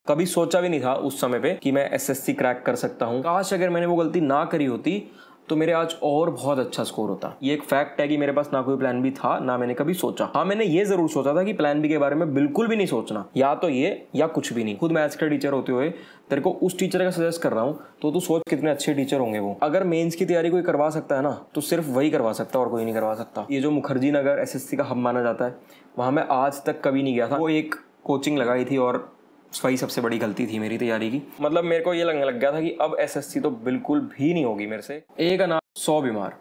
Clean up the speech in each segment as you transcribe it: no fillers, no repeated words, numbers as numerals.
कभी सोचा भी नहीं था उस समय पे कि मैं एसएससी क्रैक कर सकता हूँ। काश अगर मैंने वो गलती ना करी होती तो मेरे आज और बहुत अच्छा स्कोर होता। ये एक फैक्ट है कि मेरे पास ना कोई प्लान बी था, ना मैंने कभी सोचा। हाँ, मैंने ये जरूर सोचा था कि प्लान बी के बारे में बिल्कुल भी नहीं सोचना, या तो ये या कुछ भी नहीं। खुद मैथ्स का टीचर होते हुए तेरे को उस टीचर का सजेस्ट कर रहा हूँ तो तू सोच कितने अच्छे टीचर होंगे वो। अगर मेंस की तैयारी कोई करवा सकता है ना तो सिर्फ वही करवा सकता है और कोई नहीं करवा सकता। ये जो मुखर्जी नगर एसएससी का हब माना जाता है, वहाँ मैं आज तक कभी नहीं गया था। वो एक कोचिंग लगाई थी और वही सबसे बड़ी गलती थी मेरी तैयारी की। मतलब मेरे को ये लगने लग गया था कि अब एसएससी तो बिल्कुल भी नहीं होगी मेरे से। एक अनार 100 बीमार,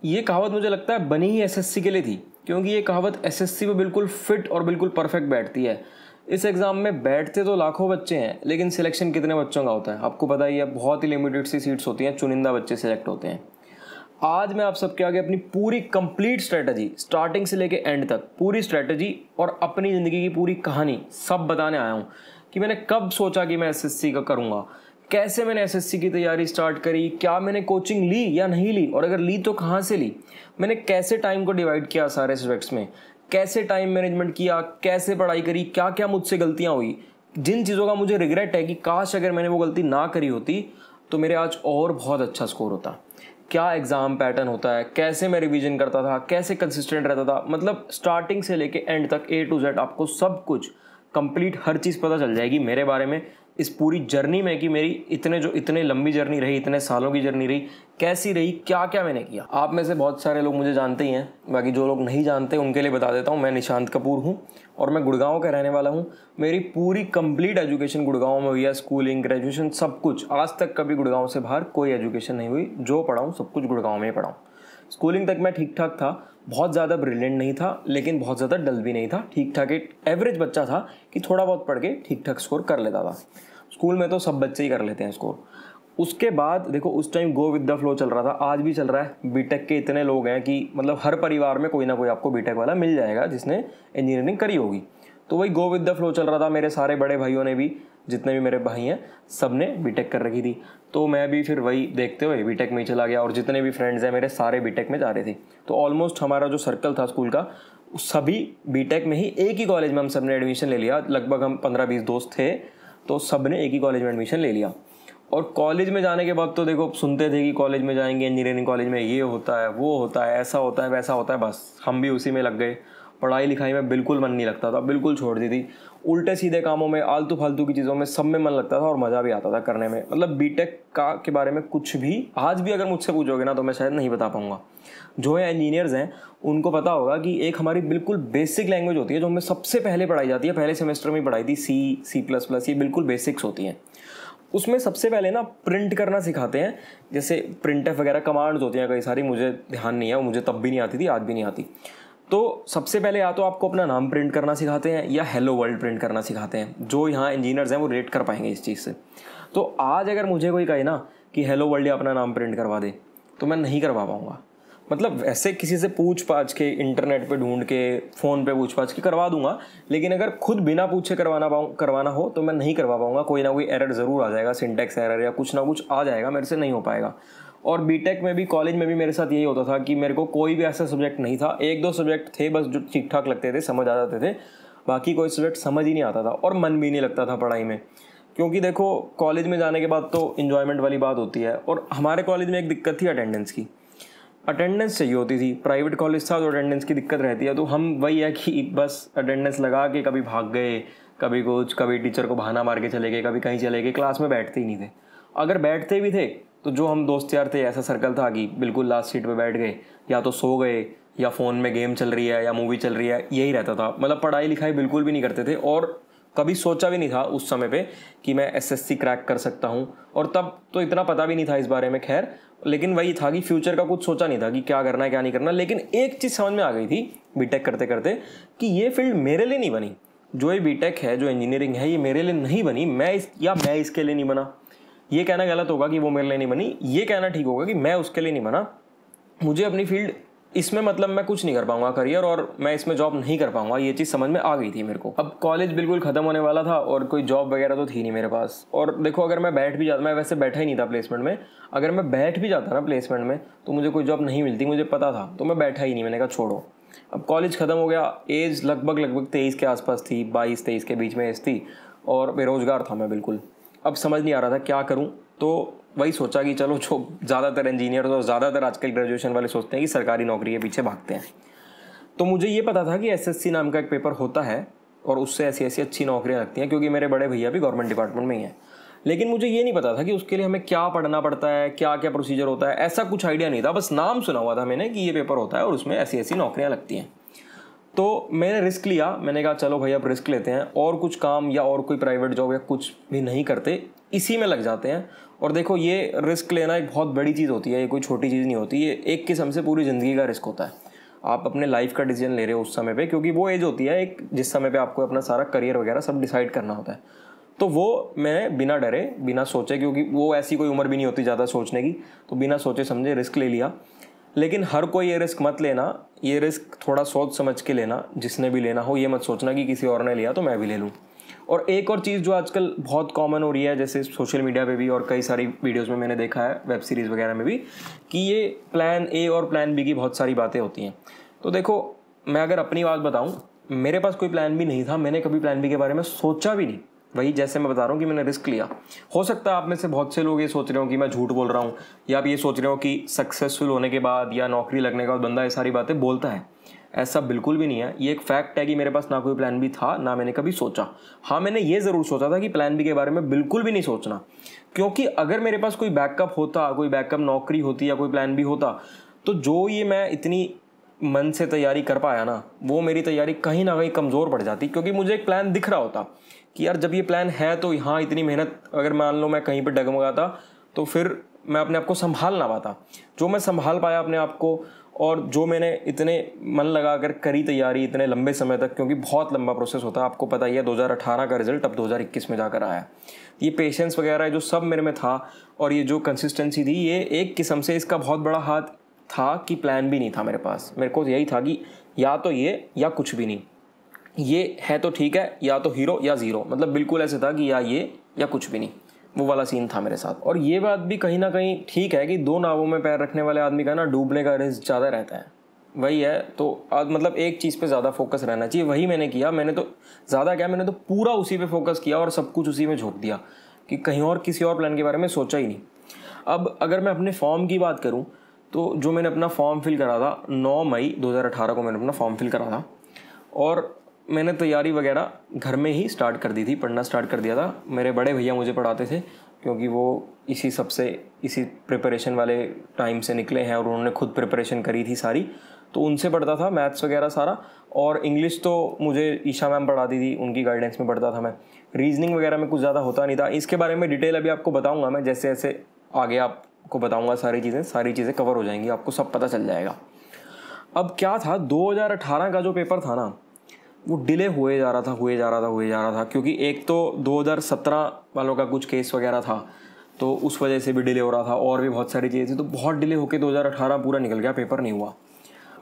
ये कहावत मुझे लगता है बनी ही एसएससी के लिए थी, क्योंकि ये कहावत एसएससी पे बिल्कुल फिट और बिल्कुल परफेक्ट बैठती है। इस एग्जाम में बैठते तो लाखों बच्चे हैं, लेकिन सिलेक्शन कितने बच्चों का होता है आपको पता ही है। बहुत ही लिमिटेड सी सीट्स होती हैं, चुनिंदा बच्चे सिलेक्ट होते हैं। आज मैं आप सबके आगे अपनी पूरी कंप्लीट स्ट्रेटजी, स्टार्टिंग से लेके एंड तक पूरी स्ट्रेटजी और अपनी ज़िंदगी की पूरी कहानी सब बताने आया हूँ कि मैंने कब सोचा कि मैं एसएससी का करूँगा, कैसे मैंने एसएससी की तैयारी स्टार्ट करी, क्या मैंने कोचिंग ली या नहीं ली, और अगर ली तो कहाँ से ली, मैंने कैसे टाइम को डिवाइड किया सारे सब्जेक्ट्स में, कैसे टाइम मैनेजमेंट किया, कैसे पढ़ाई करी, क्या क्या मुझसे गलतियाँ हुई, जिन चीज़ों का मुझे रिग्रेट है कि काश अगर मैंने वो गलती ना करी होती तो मेरे आज और बहुत अच्छा स्कोर होता। क्या एग्ज़ाम पैटर्न होता है, कैसे मैं रिवीजन करता था, कैसे कंसिस्टेंट रहता था, मतलब स्टार्टिंग से लेके एंड तक A to Z आपको सब कुछ कंप्लीट हर चीज़ पता चल जाएगी मेरे बारे में इस पूरी जर्नी में कि मेरी इतने लंबी जर्नी रही, इतने सालों की जर्नी रही, कैसी रही, क्या क्या मैंने किया। आप में से बहुत सारे लोग मुझे जानते ही हैं, बाकी जो लोग नहीं जानते उनके लिए बता देता हूँ। मैं निशांत कपूर हूँ और मैं गुड़गांव का रहने वाला हूँ। मेरी पूरी कंप्लीट एजुकेशन गुड़गांव में हुई है, स्कूलिंग, ग्रेजुएशन, सब कुछ। आज तक कभी गुड़गांव से बाहर कोई एजुकेशन नहीं हुई। जो पढ़ा हूँ सब कुछ गुड़गांव में ही पढ़ा हूँ। स्कूलिंग तक मैं ठीक ठाक था, बहुत ज़्यादा ब्रिलियंट नहीं था लेकिन बहुत ज़्यादा डल भी नहीं था, ठीक ठाक एक एवरेज बच्चा था कि थोड़ा बहुत पढ़ के ठीक ठाक स्कोर कर लेता था। स्कूल में तो सब बच्चे ही कर लेते हैं स्कोर। उसके बाद देखो उस time go with the flow चल रहा था, आज भी चल रहा है। बीटेक के इतने लोग हैं कि मतलब हर परिवार में कोई ना कोई आपको बीटेक वाला मिल जाएगा जिसने इंजीनियरिंग करी होगी। तो वही गो विद द फ्लो चल रहा था। मेरे सारे बड़े भाइयों ने भी, जितने भी मेरे भाई हैं, सब ने बीटेक कर रखी थी, तो मैं भी फिर वही देखते हुए बीटेक में ही चला गया। और जितने भी फ्रेंड्स हैं मेरे सारे बीटेक में जा रहे थे, तो ऑलमोस्ट हमारा जो सर्कल था स्कूल का सभी बीटेक में ही, एक ही कॉलेज में हम सब ने एडमिशन ले लिया। लगभग हम 15-20 दोस्त थे, तो सब ने एक ही कॉलेज में एडमिशन ले लिया। और कॉलेज में जाने के बाद तो देखो सुनते थे कि कॉलेज में जाएंगे, इंजीनियरिंग कॉलेज में ये होता है, वो होता है, ऐसा होता है, वैसा होता है। बस हम भी उसी में लग गए। पढ़ाई लिखाई में बिल्कुल मन नहीं लगता था, बिल्कुल छोड़ दी थी। उल्टे सीधे कामों में, आलतू फालतू की चीज़ों में सब में मन लगता था और मज़ा भी आता था करने में। मतलब बीटेक का के बारे में कुछ भी आज भी अगर मुझसे पूछोगे ना तो मैं शायद नहीं बता पाऊंगा। जो है इंजीनियर्स हैं उनको पता होगा कि एक हमारी बिल्कुल बेसिक लैंग्वेज होती है जो हमें सबसे पहले पढ़ाई जाती है, पहले सेमेस्टर में पढ़ाई थी, C++, ये बिल्कुल बेसिक्स होती हैं। उसमें सबसे पहले ना प्रिंट करना सिखाते हैं, जैसे प्रिंटफ वगैरह कमांड्स होती हैं कई सारी, मुझे ध्यान नहीं है, मुझे तब भी नहीं आती थी, आज भी नहीं आती। तो सबसे पहले या तो आपको अपना नाम प्रिंट करना सिखाते हैं या हेलो वर्ल्ड प्रिंट करना सिखाते हैं। जो यहाँ इंजीनियर्स हैं वो रेट कर पाएंगे इस चीज़ से। तो आज अगर मुझे कोई कहे ना कि हेलो वर्ल्ड या अपना नाम प्रिंट करवा दे तो मैं नहीं करवा पाऊँगा। मतलब ऐसे किसी से पूछ पाछ के, इंटरनेट पे ढूंढ के, फ़ोन पे पूछ पाछ के करवा दूंगा, लेकिन अगर खुद बिना पूछे करवाना हो तो मैं नहीं करवा पाऊंगा। कोई ना कोई एरर ज़रूर आ जाएगा, सिंटेक्स एरर या कुछ ना कुछ आ जाएगा, मेरे से नहीं हो पाएगा। और बीटेक में भी, कॉलेज में भी मेरे साथ यही होता था कि मेरे को कोई भी ऐसा सब्जेक्ट नहीं था, 1-2 सब्जेक्ट थे बस जो ठीक ठाक लगते थे, समझ आ जाते थे, बाकी कोई सब्जेक्ट समझ ही नहीं आता था और मन भी नहीं लगता था पढ़ाई में। क्योंकि देखो कॉलेज में जाने के बाद तो इन्जॉयमेंट वाली बात होती है, और हमारे कॉलेज में एक दिक्कत थी अटेंडेंस की। अटेंडेंस चाहिए होती थी, प्राइवेट कॉलेज था तो अटेंडेंस की दिक्कत रहती है। तो हम वही है कि बस अटेंडेंस लगा के कभी भाग गए, कभी कुछ, कभी टीचर को बहाना मार के चले गए, कभी कहीं चले गए, क्लास में बैठते ही नहीं थे। अगर बैठते भी थे तो जो हम दोस्त यार थे, ऐसा सर्कल था कि बिल्कुल लास्ट सीट पे बैठ गए, या तो सो गए, या फ़ोन में गेम चल रही है, या मूवी चल रही है, यही रहता था। मतलब पढ़ाई लिखाई बिल्कुल भी नहीं करते थे, और कभी सोचा भी नहीं था उस समय पे कि मैं एसएससी क्रैक कर सकता हूँ। और तब तो इतना पता भी नहीं था इस बारे में, खैर, लेकिन वही था कि फ्यूचर का कुछ सोचा नहीं था कि क्या करना है क्या नहीं करना। लेकिन एक चीज़ समझ में आ गई थी बीटेक करते करते कि ये फील्ड मेरे लिए नहीं बनी। जो ये बीटेक है, जो इंजीनियरिंग है, ये मेरे लिए नहीं बनी। मैं इसके लिए नहीं बना, ये कहना गलत होगा कि वो मेरे लिए नहीं बनी, ये कहना ठीक होगा कि मैं उसके लिए नहीं बना। मुझे अपनी फील्ड इसमें, मतलब मैं कुछ नहीं कर पाऊंगा करियर, और मैं इसमें जॉब नहीं कर पाऊंगा, ये चीज़ समझ में आ गई थी मेरे को। अब कॉलेज बिल्कुल ख़त्म होने वाला था और कोई जॉब वगैरह तो थी नहीं मेरे पास। और देखो अगर मैं बैठ भी जाता, मैं वैसे बैठा ही नहीं था प्लेसमेंट में, अगर मैं बैठ भी जाता ना प्लेसमेंट में तो मुझे कोई जॉब नहीं मिलती, मुझे पता था, तो मैं बैठा ही नहीं। मैंने कहा छोड़ो। अब कॉलेज ख़त्म हो गया, एज लगभग 23 के आसपास थी, 22-23 के बीच में एज थी। और बेरोज़गार था मैं बिल्कुल। अब समझ नहीं आ रहा था क्या करूं, तो वही सोचा कि चलो, जो ज़्यादातर इंजीनियर और ज़्यादातर आजकल ग्रेजुएशन वाले सोचते हैं कि सरकारी नौकरी के पीछे भागते हैं। तो मुझे ये पता था कि एसएससी नाम का एक पेपर होता है और उससे ऐसी ऐसी अच्छी नौकरियां लगती हैं, क्योंकि मेरे बड़े भैया भी गवर्नमेंट डिपार्टमेंट में ही हैं। लेकिन मुझे ये नहीं पता था कि उसके लिए हमें क्या पढ़ना पड़ता है, क्या क्या प्रोसीजर होता है, ऐसा कुछ आइडिया नहीं था। बस नाम सुना हुआ था मैंने कि ये पेपर होता है और उसमें ऐसी ऐसी नौकरियां लगती हैं। तो मैंने रिस्क लिया, मैंने कहा चलो भाई अब रिस्क लेते हैं, और कुछ काम या और कोई प्राइवेट जॉब या कुछ भी नहीं करते, इसी में लग जाते हैं। और देखो, ये रिस्क लेना एक बहुत बड़ी चीज़ होती है, ये कोई छोटी चीज़ नहीं होती, ये एक किस्म से पूरी ज़िंदगी का रिस्क होता है। आप अपने लाइफ का डिसीजन ले रहे हो उस समय पे, क्योंकि वो एज होती है एक जिस समय पे आपको अपना सारा करियर वगैरह सब डिसाइड करना होता है। तो वो मैंने बिना डरे बिना सोचे, क्योंकि वो ऐसी कोई उम्र भी नहीं होती ज़्यादा सोचने की, तो बिना सोचे समझे रिस्क ले लिया। लेकिन हर कोई ये रिस्क मत लेना, ये रिस्क थोड़ा सोच समझ के लेना। जिसने भी लेना हो, ये मत सोचना कि किसी और ने लिया तो मैं भी ले लूँ। और एक और चीज़ जो आजकल बहुत कॉमन हो रही है, जैसे सोशल मीडिया पे भी और कई सारी वीडियोस में मैंने देखा है, वेब सीरीज़ वगैरह में भी, कि ये प्लान ए और प्लान बी की बहुत सारी बातें होती हैं। तो देखो, मैं अगर अपनी बात बताऊं, मेरे पास कोई प्लान बी नहीं था, मैंने कभी प्लान बी के बारे में सोचा भी नहीं। वही जैसे मैं बता रहा हूँ कि मैंने रिस्क लिया। हो सकता है आप में से बहुत से लोग ये सोच रहे हो कि मैं झूठ बोल रहा हूँ, या आप ये सोच रहे हो कि सक्सेसफुल होने के बाद या नौकरी लगने के बाद बंदा ये सारी बातें बोलता है। ऐसा बिल्कुल भी नहीं है। ये एक फैक्ट है कि मेरे पास ना कोई प्लान बी था, ना मैंने कभी सोचा। हाँ, मैंने ये ज़रूर सोचा था कि प्लान बी के बारे में बिल्कुल भी नहीं सोचना, क्योंकि अगर मेरे पास कोई बैकअप होता, कोई बैकअप नौकरी होती या कोई प्लान बी होता, तो जो ये मैं इतनी मन से तैयारी कर पाया ना, वो मेरी तैयारी कहीं ना कहीं कमज़ोर पड़ जाती। क्योंकि मुझे एक प्लान दिख रहा होता कि यार जब ये प्लान है तो यहाँ इतनी मेहनत, अगर मान लो मैं कहीं पर डगमगाता तो फिर मैं अपने आप को संभाल ना पाता। जो मैं संभाल पाया अपने आप को, और जो मैंने इतने मन लगा कर करी तैयारी इतने लंबे समय तक, क्योंकि बहुत लंबा प्रोसेस होता है, आपको पता ही है। 2018 का रिजल्ट अब 2021 में जाकर आया। ये पेशेंस वगैरह जो सब मेरे में था, और ये जो कंसिस्टेंसी थी, ये एक किस्म से इसका बहुत बड़ा हाथ था कि प्लान भी नहीं था मेरे पास। मेरे को यही था कि या तो ये या कुछ भी नहीं, ये है तो ठीक है, या तो हीरो या ज़ीरो। मतलब बिल्कुल ऐसे था कि या ये या कुछ भी नहीं, वो वाला सीन था मेरे साथ। और ये बात भी कहीं ना कहीं ठीक है कि दो नावों में पैर रखने वाले आदमी का ना डूबने का रिस्क ज़्यादा रहता है। वही है, तो मतलब एक चीज़ पे ज़्यादा फोकस रहना चाहिए। वही मैंने किया। मैंने तो ज़्यादा क्या, मैंने तो पूरा उसी पे फोकस किया और सब कुछ उसी में झोंक दिया कि कहीं और किसी और प्लान के बारे में सोचा ही नहीं। अब अगर मैं अपने फॉर्म की बात करूँ, तो जो मैंने अपना फॉर्म फिल करा था 9 मई 2018 को मैंने अपना फॉर्म फिल करा था, और मैंने तैयारी वगैरह घर में ही स्टार्ट कर दी थी, पढ़ना स्टार्ट कर दिया था। मेरे बड़े भैया मुझे पढ़ाते थे, क्योंकि वो इसी प्रिपरेशन वाले टाइम से निकले हैं और उन्होंने खुद प्रिपरेशन करी थी सारी, तो उनसे पढ़ता था मैथ्स वगैरह सारा। और इंग्लिश तो मुझे ईशा मैम पढ़ाती थी, उनकी गाइडेंस में पढ़ता था मैं। रीजनिंग वगैरह में कुछ ज़्यादा होता नहीं था। इसके बारे में डिटेल अभी आपको बताऊँगा मैं, जैसे जैसे आगे आपको बताऊँगा सारी चीज़ें कवर हो जाएंगी, आपको सब पता चल जाएगा। अब क्या था, 2018 का जो पेपर था ना, वो डिले हुए जा रहा था, क्योंकि एक तो 2017 वालों का कुछ केस वगैरह था, तो उस वजह से भी डिले हो रहा था, और भी बहुत सारी चीज़ें थी, तो बहुत डिले होकर 2018 पूरा निकल गया, पेपर नहीं हुआ।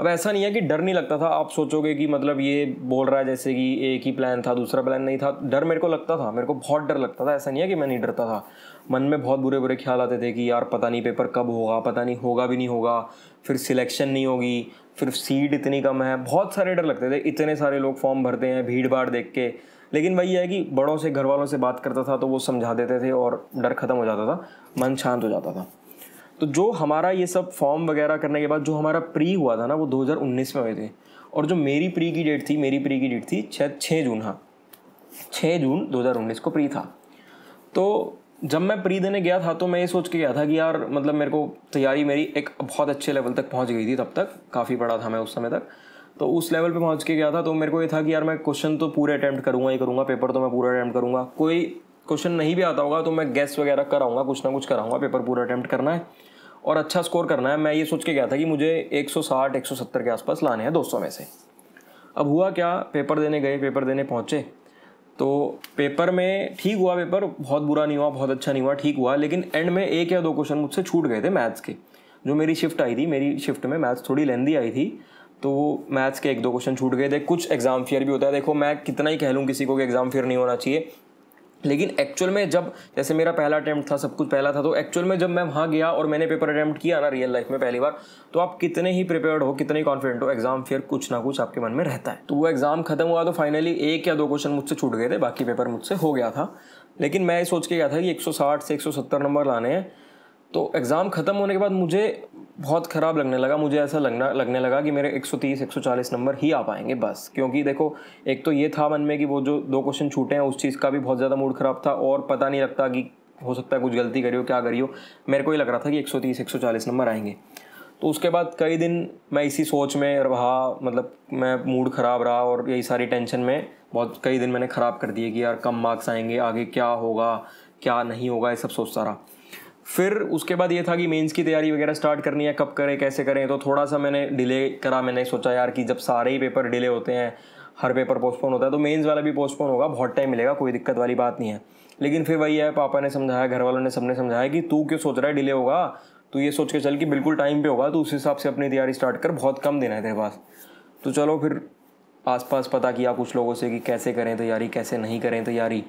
अब ऐसा नहीं है कि डर नहीं लगता था। आप सोचोगे कि मतलब ये बोल रहा है जैसे कि एक ही प्लान था, दूसरा प्लान नहीं था। डर मेरे को लगता था, मेरे को बहुत डर लगता था। ऐसा नहीं है कि मैं नहीं डरता था, मन में बहुत बुरे बुरे ख्याल आते थे कि यार पता नहीं पेपर कब होगा, पता नहीं होगा भी नहीं होगा, फिर सिलेक्शन नहीं होगी, फिर सीट इतनी कम है, बहुत सारे डर लगते थे। इतने सारे लोग फॉर्म भरते हैं, भीड़ भाड़ देख के। लेकिन वही है कि बड़ों से, घर वालों से बात करता था तो वो समझा देते थे और डर ख़त्म हो जाता था, मन शांत हो जाता था। तो जो हमारा ये सब फॉर्म वगैरह करने के बाद जो हमारा प्री हुआ था ना, वो 2019 में हुए थे। और जो मेरी प्री की डेट थी शायद 6 जून, हाँ 6 जून 2019 को प्री था। तो जब मैं प्री देने गया था तो मैं ये सोच के गया था कि यार मतलब मेरे को तैयारी मेरी एक बहुत अच्छे लेवल तक पहुंच गई थी। तब तक काफ़ी पढ़ा था मैं उस समय तक, तो उस लेवल पे पहुंच के गया था। तो मेरे को ये था कि यार मैं क्वेश्चन तो पूरे अटैम्प्ट करूँगा ही करूँगा, पेपर तो मैं पूरा अटैम्प्ट करूँगा। कोई क्वेश्चन नहीं भी आता होगा तो मैं गेस वगैरह कराऊँगा, कुछ ना कुछ कराऊँगा, पेपर पूरा अटैम्प्ट करना है और अच्छा स्कोर करना है। मैं ये सोच के गया था कि मुझे 160-170 के आसपास लाने हैं 200 में से। अब हुआ क्या, पेपर देने पहुँचे तो पेपर में ठीक हुआ, पेपर बहुत बुरा नहीं हुआ, बहुत अच्छा नहीं हुआ, ठीक हुआ। लेकिन एंड में 1 या 2 क्वेश्चन मुझसे छूट गए थे मैथ्स के। जो मेरी शिफ्ट आई थी, मेरी शिफ्ट में मैथ्स थोड़ी लेंदी आई थी, तो मैथ्स के 1-2 क्वेश्चन छूट गए थे। कुछ एग्जाम फेयर भी होता है। देखो मैं कितना ही कह लूँ किसी को कि एग्जाम फेयर नहीं होना चाहिए, लेकिन एक्चुअल में जब जैसे मेरा पहला अटेम्प्ट था, सब कुछ पहला था, तो एक्चुअल में जब मैं वहाँ गया और मैंने पेपर अटेम्प्ट किया ना रियल लाइफ में पहली बार, तो आप कितने ही प्रिपेयर्ड हो, कितने ही कॉन्फिडेंट हो, एग्जाम फिर कुछ ना कुछ आपके मन में रहता है। तो वो एग्जाम खत्म हुआ तो फाइनली 1 या 2 क्वेश्चन मुझसे छूट गए थे, बाकी पेपर मुझसे हो गया था। लेकिन मैं सोच के गया था कि 160 से 170 नंबर लाने हैं। तो एग्ज़ाम ख़त्म होने के बाद मुझे बहुत ख़राब लगने लगा, मुझे ऐसा लगने लगा कि मेरे 130 140 नंबर ही आ पाएंगे बस। क्योंकि देखो, एक तो ये था मन में कि वो जो 2 क्वेश्चन छूटे हैं उस चीज़ का भी बहुत ज़्यादा मूड ख़राब था, और पता नहीं लगता कि हो सकता है कुछ गलती करी हो, क्या करी हो। मेरे को ही लग रहा था कि 130 140 नंबर आएंगे। तो उसके बाद कई दिन मैं इसी सोच में रहा, मतलब मैं मूड ख़राब रहा और यही सारी टेंशन में बहुत कई दिन मैंने ख़राब कर दिए कि यार कम मार्क्स आएंगे, आगे क्या होगा क्या नहीं होगा, ये सब सोचता रहा। फिर उसके बाद ये था कि मेंस की तैयारी वगैरह स्टार्ट करनी है, कब करें कैसे करें। तो थोड़ा सा मैंने डिले करा। मैंने सोचा यार कि जब सारे ही पेपर डिले होते हैं, हर पेपर पोस्टपोन होता है, तो मेंस वाला भी पोस्टपोन होगा, बहुत टाइम मिलेगा, कोई दिक्कत वाली बात नहीं है। लेकिन फिर वही है, पापा ने समझाया, घर वालों ने सबने समझाया कि तू क्यों सोच रहा है डिले होगा, तू ये सोच के चल कि बिल्कुल टाइम पे होगा, तो उस हिसाब से अपनी तैयारी स्टार्ट कर, बहुत कम दिन है तेरे पास। तो चलो फिर आसपास पता किया कुछ लोगों से कि कैसे करें तैयारी, कैसे नहीं करें तैयारी।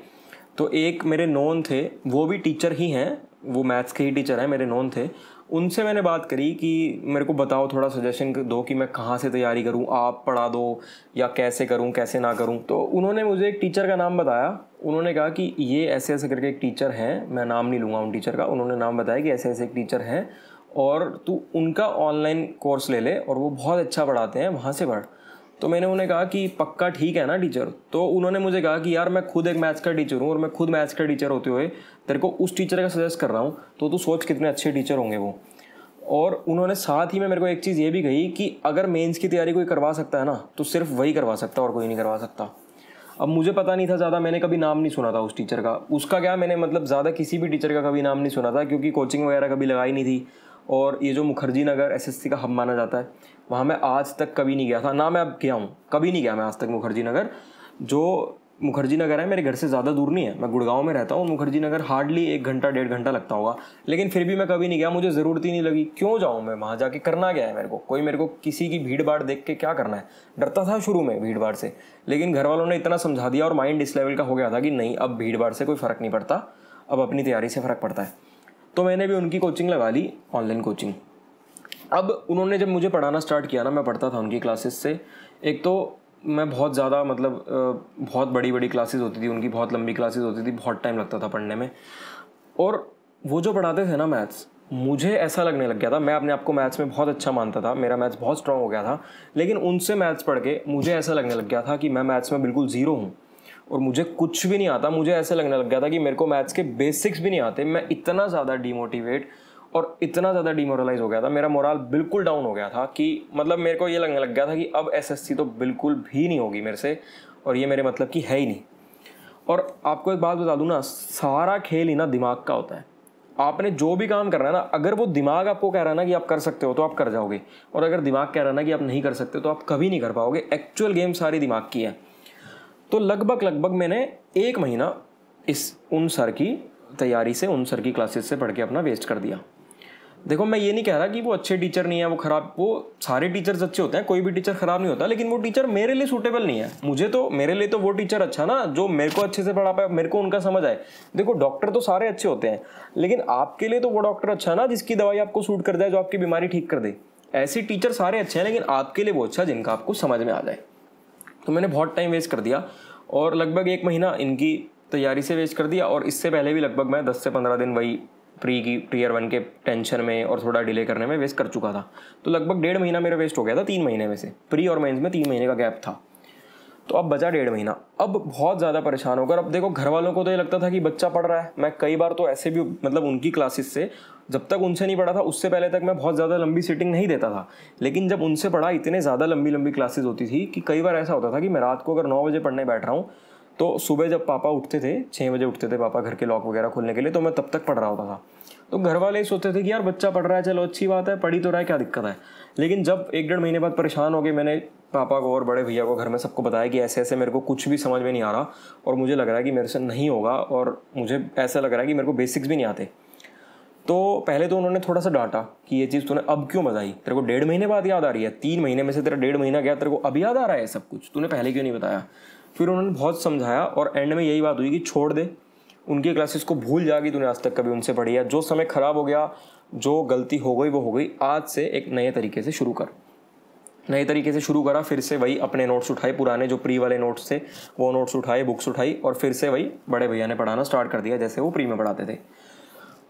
तो एक मेरे नॉन थे, वो भी टीचर ही हैं, वो मैथ्स के ही टीचर हैं, मेरे नॉन थे। उनसे मैंने बात करी कि मेरे को बताओ, थोड़ा सजेशन दो कि मैं कहाँ से तैयारी करूँ, आप पढ़ा दो या कैसे करूँ कैसे ना करूँ। तो उन्होंने मुझे एक टीचर का नाम बताया। उन्होंने कहा कि ये ऐसे ऐसे करके एक टीचर हैं, मैं नाम नहीं लूँगा उन टीचर का। उन्होंने नाम बताया कि ऐसे ऐसे एक टीचर हैं और तू उनका ऑनलाइन कोर्स ले ले और वो बहुत अच्छा पढ़ाते हैं, वहाँ से पढ़। तो मैंने उन्हें कहा कि पक्का ठीक है ना टीचर। तो उन्होंने मुझे कहा कि यार मैं खुद एक मैथ्स का टीचर हूँ और मैं खुद मैथ्स का टीचर होते हुए तेरे को उस टीचर का सजेस्ट कर रहा हूँ, तो तू सोच कितने अच्छे टीचर होंगे वो। और उन्होंने साथ ही में मेरे को एक चीज़ ये भी कही कि अगर मेंस की तैयारी कोई करवा सकता है ना, तो सिर्फ वही करवा सकता है और कोई नहीं करवा सकता। अब मुझे पता नहीं था ज़्यादा, मैंने कभी नाम नहीं सुना था उस टीचर का। उसका क्या, मैंने मतलब ज़्यादा किसी भी टीचर का कभी नाम नहीं सुना था, क्योंकि कोचिंग वगैरह कभी लगाई नहीं थी। और ये जो मुखर्जी नगर एसएससी का हब माना जाता है, वहाँ मैं आज तक कभी नहीं गया था ना। मैं अब गया हूँ, कभी नहीं गया मैं आज तक मुखर्जी नगर। जो मुखर्जी नगर है मेरे घर से ज़्यादा दूर नहीं है, मैं गुड़गांव में रहता हूँ। मुखर्जी नगर हार्डली 1 घंटा 1.5 घंटा लगता होगा, लेकिन फिर भी मैं कभी नहीं गया, मुझे ज़रूरत ही नहीं लगी। क्यों जाऊँ मैं वहाँ, जाके करना क्या है मेरे को किसी की भीड़ भाड़ देख के क्या करना है। डरता था शुरू में भीड़ भाड़ से, लेकिन घर वालों ने इतना समझा दिया और माइंड इस लेवल का हो गया था कि नहीं, अब भीड़ भाड़ से कोई फ़र्क नहीं पड़ता, अब अपनी तैयारी से फ़र्क पड़ता है। तो मैंने भी उनकी कोचिंग लगा ली, ऑनलाइन कोचिंग। अब उन्होंने जब मुझे पढ़ाना स्टार्ट किया ना, मैं पढ़ता था उनकी क्लासेस से। एक तो मैं बहुत ज़्यादा मतलब बहुत बड़ी बड़ी क्लासेस होती थी उनकी, बहुत लंबी क्लासेस होती थी, बहुत टाइम लगता था पढ़ने में। और वो जो पढ़ाते थे ना मैथ्स, मुझे ऐसा लगने लग गया था, मैं अपने आप को मैथ्स में बहुत अच्छा मानता था, मेरा मैथ्स बहुत स्ट्रांग हो गया था। लेकिन उनसे मैथ्स पढ़ के मुझे ऐसा लगने लग गया था कि मैं मैथ्स में बिल्कुल ज़ीरो हूँ और मुझे कुछ भी नहीं आता। मुझे ऐसा लगने लग गया था कि मेरे को मैथ्स के बेसिक्स भी नहीं आते। मैं इतना ज़्यादा डीमोटिवेट और इतना ज़्यादा डिमोरलाइज हो गया था, मेरा मोरल बिल्कुल डाउन हो गया था कि मतलब मेरे को ये लगने लग गया था कि अब एसएससी तो बिल्कुल भी नहीं होगी मेरे से, और ये मेरे मतलब की है ही नहीं। और आपको एक बात बता दूं ना, सारा खेल ही ना दिमाग का होता है। आपने जो भी काम करना है ना, अगर वो दिमाग आपको कह रहा है ना कि आप कर सकते हो तो आप कर जाओगे, और अगर दिमाग कह रहा है ना कि आप नहीं कर सकते तो आप कभी नहीं कर पाओगे। एक्चुअल गेम सारी दिमाग की है। तो लगभग मैंने 1 महीना उन सर की तैयारी से, उन सर की क्लासेस से पढ़ के अपना वेस्ट कर दिया। देखो, मैं ये नहीं कह रहा कि वो अच्छे टीचर नहीं है, वो खराब, वो सारे टीचर्स अच्छे होते हैं, कोई भी टीचर खराब नहीं होता, लेकिन वो टीचर मेरे लिए सूटेबल नहीं है। मेरे लिए तो वो टीचर अच्छा ना जो मेरे को अच्छे से पढ़ा पाए, मेरे को उनका समझ आए। देखो, डॉक्टर तो सारे अच्छे होते हैं, लेकिन आपके लिए तो वो डॉक्टर अच्छा है ना जिसकी दवाई आपको सूट कर जाए, जो आपकी बीमारी ठीक कर दे। ऐसे टीचर सारे अच्छे हैं, लेकिन आपके लिए वो अच्छा जिनका आपको समझ में आ जाए। तो मैंने बहुत टाइम वेस्ट कर दिया और लगभग 1 महीना इनकी तैयारी से वेस्ट कर दिया। और इससे पहले भी लगभग मैं 10 से 15 दिन वही टीयर 1 के टेंशन में और थोड़ा डिले करने में वेस्ट कर चुका था। तो लगभग 1.5 महीना मेरा वेस्ट हो गया था 3 महीने में से। प्री और मेंस में 3 महीने का गैप था, तो अब बचा 1.5 महीना। अब बहुत ज़्यादा परेशान होकर, अब देखो घर वालों को तो ये लगता था कि बच्चा पढ़ रहा है। मैं कई बार तो ऐसे भी मतलब उनकी क्लासेस से, जब तक उनसे नहीं पढ़ा था उससे पहले तक मैं बहुत ज़्यादा लंबी सीटिंग नहीं देता था, लेकिन जब उनसे पढ़ा, इतने ज़्यादा लंबी क्लासेस होती थी कि कई बार ऐसा होता था कि मैं रात को अगर 9 बजे पढ़ने बैठ रहा हूँ, तो सुबह जब पापा उठते थे, 6 बजे उठते थे पापा घर के लॉक वगैरह खोलने के लिए, तो मैं तब तक पढ़ रहा होता था। तो घर वाले ही सोचते थे कि यार बच्चा पढ़ रहा है, चलो अच्छी बात है, पढ़ी तो रहा है, क्या दिक्कत है। लेकिन जब 1-1.5 महीने बाद परेशान हो गए, मैंने पापा को और बड़े भैया को घर में सबको बताया कि ऐसे ऐसे मेरे को कुछ भी समझ में नहीं आ रहा और मुझे लग रहा है कि मेरे से नहीं होगा, और मुझे ऐसा लग रहा है कि मेरे को बेसिक्स भी नहीं आते। तो पहले तो उन्होंने थोड़ा सा डांटा कि ये चीज़ तूने अब क्यों बताई, तेरे को 1.5 महीने बाद याद आ रही है, 3 महीने में से तेरा 1.5 महीना गया, तेरे को अब याद आ रहा है सब कुछ, तूने पहले क्यों नहीं बताया। फिर उन्होंने बहुत समझाया और एंड में यही बात हुई कि छोड़ दे, उनकी क्लासेस को भूल जा कि तूने आज तक कभी उनसे पढ़ी है। जो समय ख़राब हो गया, जो गलती हो गई वो हो गई, आज से एक नए तरीके से शुरू कर। नए तरीके से शुरू करा, फिर से वही अपने नोट्स उठाए, पुराने जो प्री वाले नोट्स थे वो नोट्स उठाए, बुक्स उठाई और फिर से वही बड़े भैया ने पढ़ाना स्टार्ट कर दिया जैसे वो प्री में पढ़ाते थे।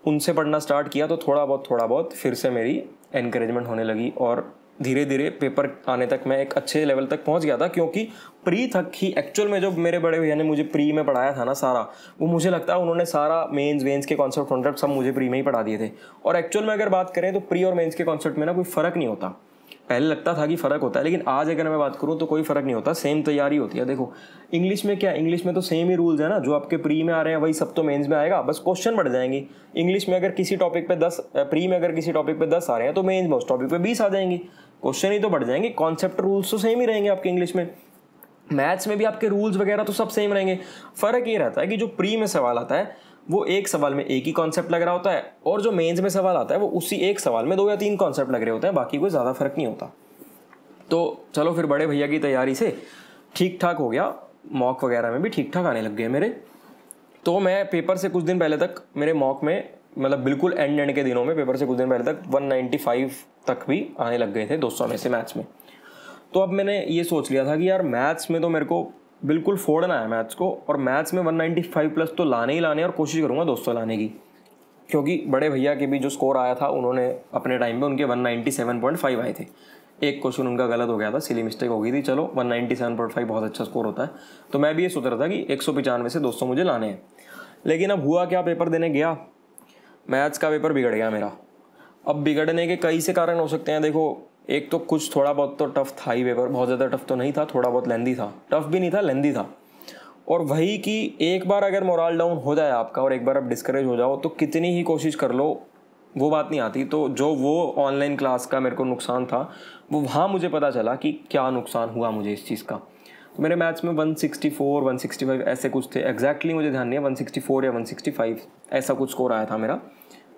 उनसे पढ़ना स्टार्ट किया तो थोड़ा बहुत फिर से मेरी एनकरेजमेंट होने लगी और धीरे धीरे पेपर आने तक मैं एक अच्छे लेवल तक पहुंच गया था। क्योंकि प्री तक ही एक्चुअल में जो मेरे बड़े भैया ने मुझे प्री में पढ़ाया था ना सारा, वो मुझे लगता है उन्होंने सारा मेंस वेंस के कॉन्सेप्ट सब मुझे प्री में ही पढ़ा दिए थे। और एक्चुअल में अगर बात करें तो प्री और मेंस के कॉन्सेप्ट में ना कोई फ़र्क नहीं होता। पहले लगता था कि फ़र्क होता है, लेकिन आज अगर मैं बात करूँ तो कोई फ़र्क नहीं होता, सेम तैयारी होती है। देखो इंग्लिश में क्या, इंग्लिश में तो सेम ही रूल्स है ना, जो आपके प्री में आ रहे हैं वही सब तो मेंस में आएगा, बस क्वेश्चन बढ़ जाएंगे। इंग्लिश में अगर किसी टॉपिक पे 10, प्री में अगर किसी टॉपिक पे 10 आ रहे हैं तो मेंस में उस टॉपिक पे 20 आ जाएंगी, क्वेश्चन ही तो बढ़ जाएंगे। कॉन्सेप्ट रूल्स तो सेम ही रहेंगे आपके इंग्लिश में। मैथ्स में भी आपके रूल्स वगैरह तो सब सेम रहेंगे। फ़र्क ये रहता है कि जो प्री में सवाल आता है वो एक सवाल में एक ही कॉन्सेप्ट लग रहा होता है, और जो मेंस में सवाल आता है वो उसी एक सवाल में 2 या 3 कॉन्सेप्ट लग रहे होते हैं, बाकी कोई ज़्यादा फर्क नहीं होता। तो चलो फिर बड़े भैया की तैयारी से ठीक ठाक हो गया, मॉक वगैरह में भी ठीक ठाक आने लग गए मेरे। तो मैं पेपर से कुछ दिन पहले तक मेरे मॉक में, मतलब बिल्कुल एंड के दिनों में, पेपर से कुछ दिन पहले तक 195 तक भी आने लग गए थे 200 में से मैथ्स में। तो अब मैंने ये सोच लिया था कि यार मैथ्स में तो मेरे को बिल्कुल फोड़ना है मैथ्स को, और मैथ्स में 195 प्लस तो लाने ही लाने, और कोशिश करूँगा 200 लाने की। क्योंकि बड़े भैया के भी जो स्कोर आया था, उन्होंने अपने टाइम में उनके 197.5 आए थे। एक क्वेश्चन उनका गलत हो गया था, सिली मिस्टेक हो गई थी, चलो 197.5 बहुत अच्छा स्कोर होता है। तो मैं भी ये सोच रहा था कि 195 से 200 मुझे लाने हैं। लेकिन अब हुआ क्या, पेपर देने गया, मैथ्स का पेपर बिगड़ गया मेरा। अब बिगड़ने के कई से कारण हो सकते हैं। देखो एक तो कुछ थोड़ा बहुत तो टफ था ही पेपर, बहुत ज़्यादा टफ तो नहीं था, थोड़ा बहुत लेंदी था, टफ भी नहीं था, लेंदी था। और वही कि एक बार अगर मोरल डाउन हो जाए आपका और एक बार आप डिस्करेज हो जाओ तो कितनी ही कोशिश कर लो वो बात नहीं आती। तो जो वो ऑनलाइन क्लास का मेरे को नुकसान था, वो वहाँ मुझे पता चला कि क्या नुकसान हुआ मुझे इस चीज़ का। तो मेरे मैथ्स में 164 165 ऐसे कुछ थे, एग्जैक्टली मुझे ध्यान नहीं है, 164 या 165 ऐसा कुछ स्कोर आया था मेरा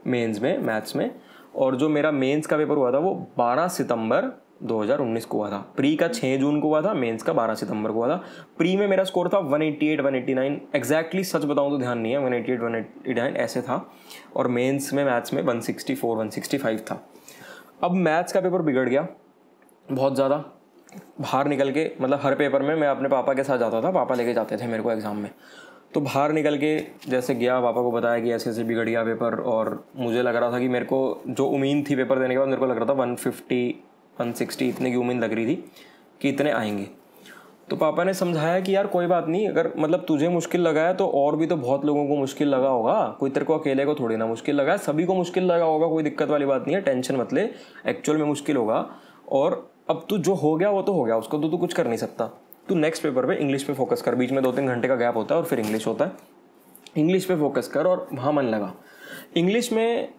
मेंस में, मैथ्स में। और जो मेरा मेंस का पेपर हुआ था वो 12 सितंबर 2019 को हुआ था। प्री का 6 जून को हुआ था, मेंस का 12 सितंबर को हुआ था। प्री में मेरा स्कोर था 188 189, एग्जैक्टली सच बताऊं तो ध्यान नहीं है, 188 189 ऐसे था। और मेंस में मैथ्स में 164 165 था। अब मैथ्स का पेपर बिगड़ गया बहुत ज़्यादा। बाहर निकल के, मतलब हर पेपर में मैं अपने पापा के साथ जाता था, पापा लेके जाते थे मेरे को एग्ज़ाम में। तो बाहर निकल के जैसे गया, पापा को बताया कि ऐसे ऐसे बिगड़ गया पेपर, और मुझे लग रहा था कि मेरे को जो उम्मीद थी पेपर देने के बाद, मेरे को लग रहा था 150 160 इतने की उम्मीद लग रही थी कि इतने आएंगे। तो पापा ने समझाया कि यार कोई बात नहीं, अगर मतलब तुझे मुश्किल लगा है तो और भी तो बहुत लोगों को मुश्किल लगा होगा, कोई तेरे को अकेले को थोड़ी ना मुश्किल लगा है, सभी को मुश्किल लगा होगा, कोई दिक्कत वाली बात नहीं है, टेंशन मत ले, एक्चुअल में मुश्किल होगा। और अब तू जो हो गया वो तो हो गया, उसको तो तू कुछ कर नहीं सकता। तू नेक्स्ट पेपर पे इंग्लिश पे फोकस कर, बीच में 2-3 घंटे का गैप होता है और फिर इंग्लिश होता है, इंग्लिश पे फोकस कर। और वहाँ मन लगा इंग्लिश में।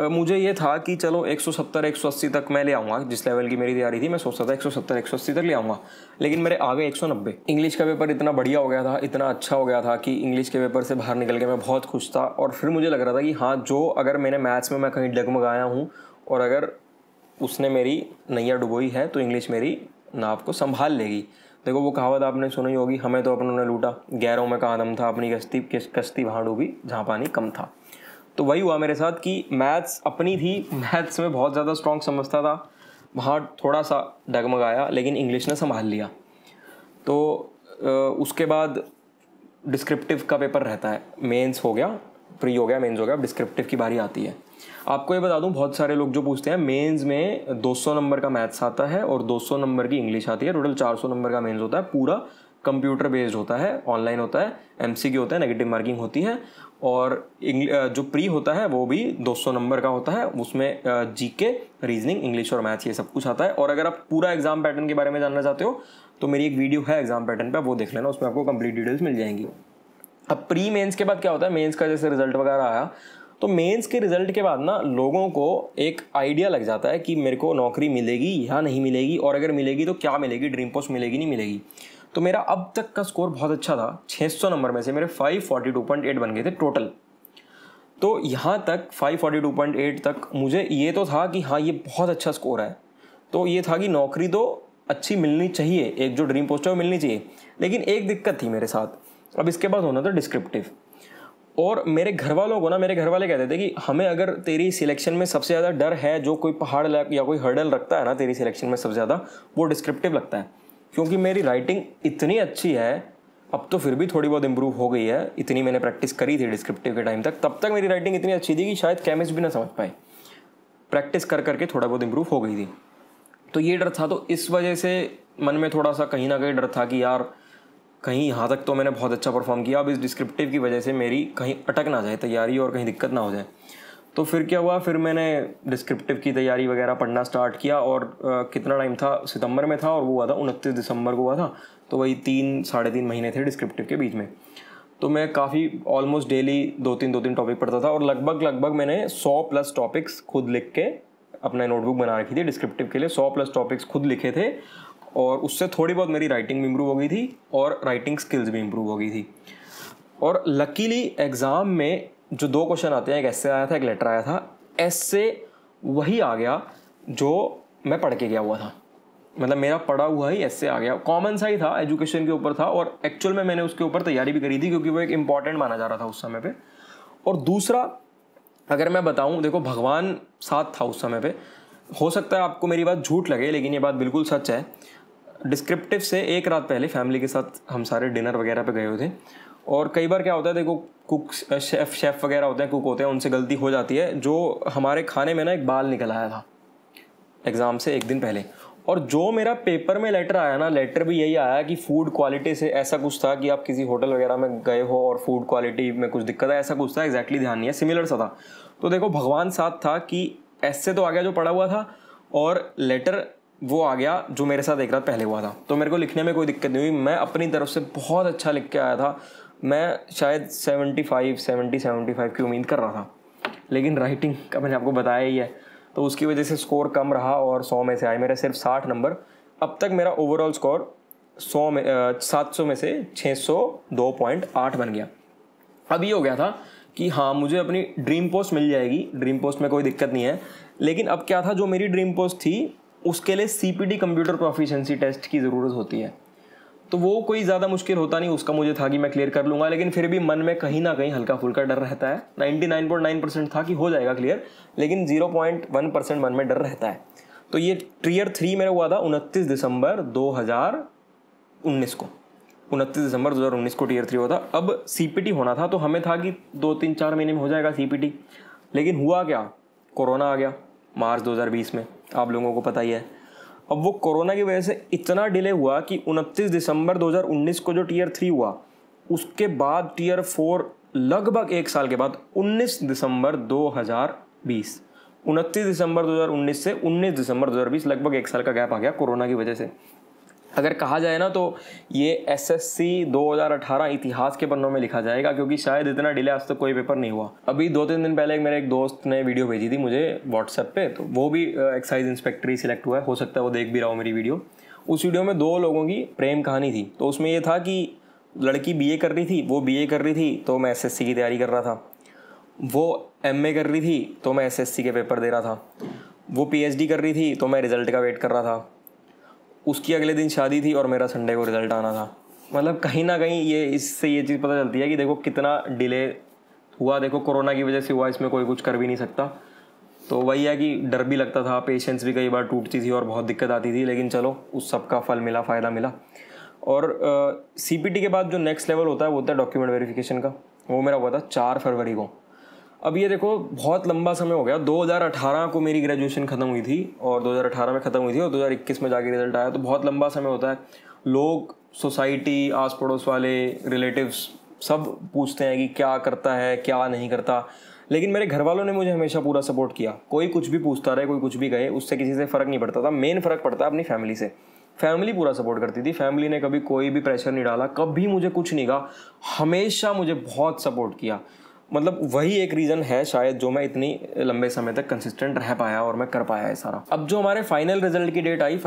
मुझे ये था कि चलो 170 180 तक मैं ले आऊँगा, जिस लेवल की मेरी तैयारी थी मैं सोचता था 170 180 तक ले आऊँगा, लेकिन मेरे आ गए 190। इंग्लिश का पेपर इतना बढ़िया हो गया था, इतना अच्छा हो गया था कि इंग्लिश के पेपर से बाहर निकल के मैं बहुत खुश था। और फिर मुझे लग रहा था कि हाँ, जो अगर मैंने मैथ्स में मैं कहीं डगमगाया हूँ और अगर उसने मेरी नैया डुबोई है तो इंग्लिश मेरी नाव को संभाल लेगी। देखो वो कहावत आपने सुनी होगी, हमें तो अपनों ने लूटा, गैरों में कहाँ दम था, अपनी कश्ती वहाँ डूबी जहाँ पानी कम था। तो वही हुआ मेरे साथ कि मैथ्स अपनी थी, मैथ्स में बहुत ज़्यादा स्ट्रॉन्ग समझता था, वहाँ थोड़ा सा डगमगाया, लेकिन इंग्लिश ने संभाल लिया। तो उसके बाद डिस्क्रिप्टिव का पेपर रहता है, मेंस हो गया, प्री हो गया, मेंस हो गया, डिस्क्रिप्टिव की बारी आती है। आपको ये बता दूं, बहुत सारे लोग जो पूछते हैं, मेंस में 200 नंबर का मैथ्स आता है और 200 नंबर की इंग्लिश आती है, टोटल 400 नंबर का मेंस होता है, पूरा कंप्यूटर बेस्ड होता है, ऑनलाइन होता है, एमसीक्यू होता है, नेगेटिव मार्किंग होती है। और जो प्री होता है वो भी 200 नंबर का होता है, उसमें जीके, रीजनिंग, इंग्लिश और मैथ्स ये सब कुछ आता है। और अगर आप पूरा एग्जाम पैटर्न के बारे में जानना चाहते हो तो मेरी एक वीडियो है एग्जाम पैटर्न पे, वो देख लेना, उसमें आपको कंप्लीट डिटेल्स मिल जाएंगी। अब प्री मेंस के बाद क्या होता है, मेंस का जैसे रिजल्ट वगैरह आया तो मेंस के रिजल्ट के बाद ना लोगों को एक आइडिया लग जाता है कि मेरे को नौकरी मिलेगी या नहीं मिलेगी, और अगर मिलेगी तो क्या मिलेगी, ड्रीम पोस्ट मिलेगी नहीं मिलेगी। तो मेरा अब तक का स्कोर बहुत अच्छा था, 600 नंबर में से मेरे 542.8 बन गए थे टोटल। तो यहाँ तक 542.8 तक मुझे ये तो था कि हाँ ये बहुत अच्छा स्कोर है, तो ये था कि नौकरी तो अच्छी मिलनी चाहिए, एक जो ड्रीम पोस्ट है वो मिलनी चाहिए। लेकिन एक दिक्कत थी मेरे साथ, अब इसके बाद होना था डिस्क्रिप्टिव। और मेरे घर वालों को ना, मेरे घर वाले कहते थे कि हमें अगर तेरी सिलेक्शन में सबसे ज़्यादा डर है, जो कोई पहाड़ या कोई हर्डल रखता है ना तेरी सिलेक्शन में सबसे ज़्यादा, वो डिस्क्रिप्टिव लगता है। क्योंकि मेरी राइटिंग इतनी अच्छी है, अब तो फिर भी थोड़ी बहुत इंप्रूव हो गई है, इतनी मैंने प्रैक्टिस करी थी डिस्क्रिप्टिव के टाइम तक, तब तक मेरी राइटिंग इतनी अच्छी थी कि शायद केमिस्ट भी ना समझ पाए। प्रैक्टिस कर करके थोड़ा बहुत इंप्रूव हो गई थी। तो ये डर था, तो इस वजह से मन में थोड़ा सा कहीं ना कहीं डर था कि यार कहीं यहाँ तक तो मैंने बहुत अच्छा परफॉर्म किया, अब इस डिस्क्रिप्टिव की वजह से मेरी कहीं अटक ना जाए तैयारी और कहीं दिक्कत ना हो जाए। तो फिर क्या हुआ, फिर मैंने डिस्क्रिप्टिव की तैयारी वगैरह पढ़ना स्टार्ट किया, और कितना टाइम था, सितंबर में था और वो हुआ था 29 दिसंबर को हुआ था, तो वही 3-3.5 महीने थे डिस्क्रिप्टिव के बीच में। तो मैं काफ़ी ऑलमोस्ट डेली 2-3 टॉपिक पढ़ता था, और लगभग मैंने 100+ टॉपिक्स खुद लिख के अपना नोटबुक बना रखी थी डिस्क्रिप्टिव के लिए। 100+ टॉपिक्स खुद लिखे थे, और उससे थोड़ी बहुत मेरी राइटिंग भी इम्प्रूव हो गई थी और राइटिंग स्किल्स भी इम्प्रूव हो गई थी। और लकीली एग्ज़ाम में जो 2 क्वेश्चन आते हैं, एक एस्से आया था, एक लेटर आया था। एस्से वही आ गया जो मैं पढ़ के गया हुआ था, मतलब मेरा पढ़ा हुआ ही एस्से आ गया। कॉमन सा ही था, एजुकेशन के ऊपर था, और एक्चुअल में मैंने उसके ऊपर तैयारी भी करी थी क्योंकि वो एक इम्पॉर्टेंट माना जा रहा था उस समय पे। और दूसरा, अगर मैं बताऊं, देखो भगवान साथ था उस समय पे। हो सकता है आपको मेरी बात झूठ लगे, लेकिन ये बात बिल्कुल सच है। डिस्क्रिप्टिव से एक रात पहले फैमिली के साथ हम सारे डिनर वगैरह पे गए हुए थे, और कई बार क्या होता है, देखो कुक शेफ़ वगैरह होते हैं, कुक होते हैं, उनसे गलती हो जाती है। जो हमारे खाने में ना एक बाल निकल आया था एग्ज़ाम से एक दिन पहले, और जो मेरा पेपर में लेटर आया ना, लेटर भी यही आया कि फूड क्वालिटी से ऐसा कुछ था कि आप किसी होटल वगैरह में गए हो और फूड क्वालिटी में कुछ दिक्कत है, ऐसा कुछ था, एग्जैक्टली ध्यान नहीं है, सिमिलर सा था। तो देखो भगवान साथ था कि ऐसे तो आ गया जो पढ़ा हुआ था, और लेटर वो आ गया जो मेरे साथ एक रात पहले हुआ था। तो मेरे को लिखने में कोई दिक्कत नहीं हुई, मैं अपनी तरफ से बहुत अच्छा लिख के आया था। मैं शायद 75 की उम्मीद कर रहा था, लेकिन राइटिंग का मैंने आपको बताया ही है, तो उसकी वजह से स्कोर कम रहा और 100 में से आए मेरे सिर्फ 60 नंबर। अब तक मेरा ओवरऑल स्कोर 700 में से 602.8 बन गया। अब ये हो गया था कि हाँ, मुझे अपनी ड्रीम पोस्ट मिल जाएगी, ड्रीम पोस्ट में कोई दिक्कत नहीं है। लेकिन अब क्या था, जो मेरी ड्रीम पोस्ट थी उसके लिए CPT कंप्यूटर प्रोफिशिएंसी टेस्ट की ज़रूरत होती है। तो वो कोई ज़्यादा मुश्किल होता नहीं, उसका मुझे था कि मैं क्लियर कर लूँगा, लेकिन फिर भी मन में कहीं ना कहीं हल्का फुल्का डर रहता है। 99.9% था कि हो जाएगा क्लियर, लेकिन 0.1% मन में डर रहता है। तो ये टियर 3 मेरा हुआ था 29 दिसंबर 2019 को। 29 दिसंबर 2019 को टियर 3 हुआ था। अब CPT होना था, तो हमें था कि 2-3-4 महीने में हो जाएगा CPT, लेकिन हुआ क्या, कोरोना आ गया मार्च 2020 में, आप लोगों को पता ही है। अब वो कोरोना की वजह से इतना डिले हुआ कि 29 दिसंबर 2019 को जो टियर 3 हुआ, उसके बाद टियर 4 लगभग 1 साल के बाद 29 दिसंबर 2020, 29 दिसंबर 2019 से 19 दिसंबर 2020, लगभग 1 साल का गैप आ गया कोरोना की वजह से। अगर कहा जाए ना, तो ये SSC 2018 इतिहास के पन्नों में लिखा जाएगा, क्योंकि शायद इतना डिले आज तक कोई पेपर नहीं हुआ। अभी 2-3 दिन पहले मेरे एक दोस्त ने वीडियो भेजी थी मुझे व्हाट्सएप पे, तो वो भी एक्साइज इंस्पेक्टर ही सिलेक्ट हुआ है, हो सकता है वो देख भी रहा हो मेरी वीडियो। उस वीडियो में 2 लोगों की प्रेम कहानी थी। तो उसमें ये था कि लड़की BA कर रही थी, वो BA कर रही थी, तो मैं SSC की तैयारी कर रहा था। वो MA कर रही थी, तो मैं SSC के पेपर दे रहा था। वो PhD कर रही थी, तो मैं रिजल्ट का वेट कर रहा था। उसकी अगले दिन शादी थी और मेरा संडे को रिजल्ट आना था। मतलब कहीं ना कहीं इससे ये चीज़ पता चलती है कि देखो कितना डिले हुआ। देखो कोरोना की वजह से हुआ, इसमें कोई कुछ कर भी नहीं सकता। तो वही है कि डर भी लगता था, पेशेंस भी कई बार टूटती थी और बहुत दिक्कत आती थी, लेकिन चलो उस सब का फल मिला, फ़ायदा मिला। और CPT के बाद जो नेक्स्ट लेवल होता है वो होता है डॉक्यूमेंट वेरिफिकेशन का। वो मेरा हुआ था 4 फरवरी को। अब ये देखो बहुत लंबा समय हो गया, 2018 को मेरी ग्रेजुएशन ख़त्म हुई थी, और 2018 में ख़त्म हुई थी, और 2021 में जाके रिजल्ट आया। तो बहुत लंबा समय होता है। लोग, सोसाइटी, आस पड़ोस वाले, रिलेटिव्स सब पूछते हैं कि क्या करता है, क्या नहीं करता। लेकिन मेरे घर वालों ने मुझे हमेशा पूरा सपोर्ट किया। कोई कुछ भी पूछता रहे, कोई कुछ भी कहे, उससे किसी से फ़र्क नहीं पड़ता था। मेन फ़र्क पड़ता है अपनी फैमिली से। फैमिली पूरा सपोर्ट करती थी। फैमिली ने कभी कोई भी प्रेशर नहीं डाला, कभी मुझे कुछ नहीं कहा, हमेशा मुझे बहुत सपोर्ट किया। मतलब वही एक रीज़न है शायद जो मैं इतनी लंबे समय तक कंसिस्टेंट रह पाया और मैं कर पाया है सारा। अब जो हमारे फाइनल रिजल्ट की डेट आई,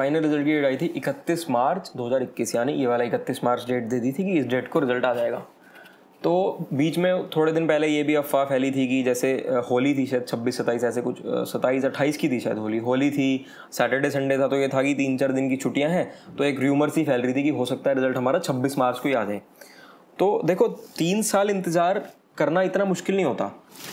थी 31 मार्च 2021, यानी ये वाला 31 मार्च डेट दे दी थी कि इस डेट को रिजल्ट आ जाएगा। तो बीच में थोड़े दिन पहले ये भी अफवाह फैली थी कि जैसे होली थी शायद 26-27 ऐसे कुछ, 27-28 की थी शायद होली थी, सैटरडे संडे था, तो ये था कि 3-4 दिन की छुट्टियां हैं। तो एक र्यूमर सी फैल रही थी कि हो सकता है रिजल्ट हमारा 26 मार्च को ही आ जाए। तो देखो 3 साल इंतज़ार करना इतना मुश्किल नहीं होता,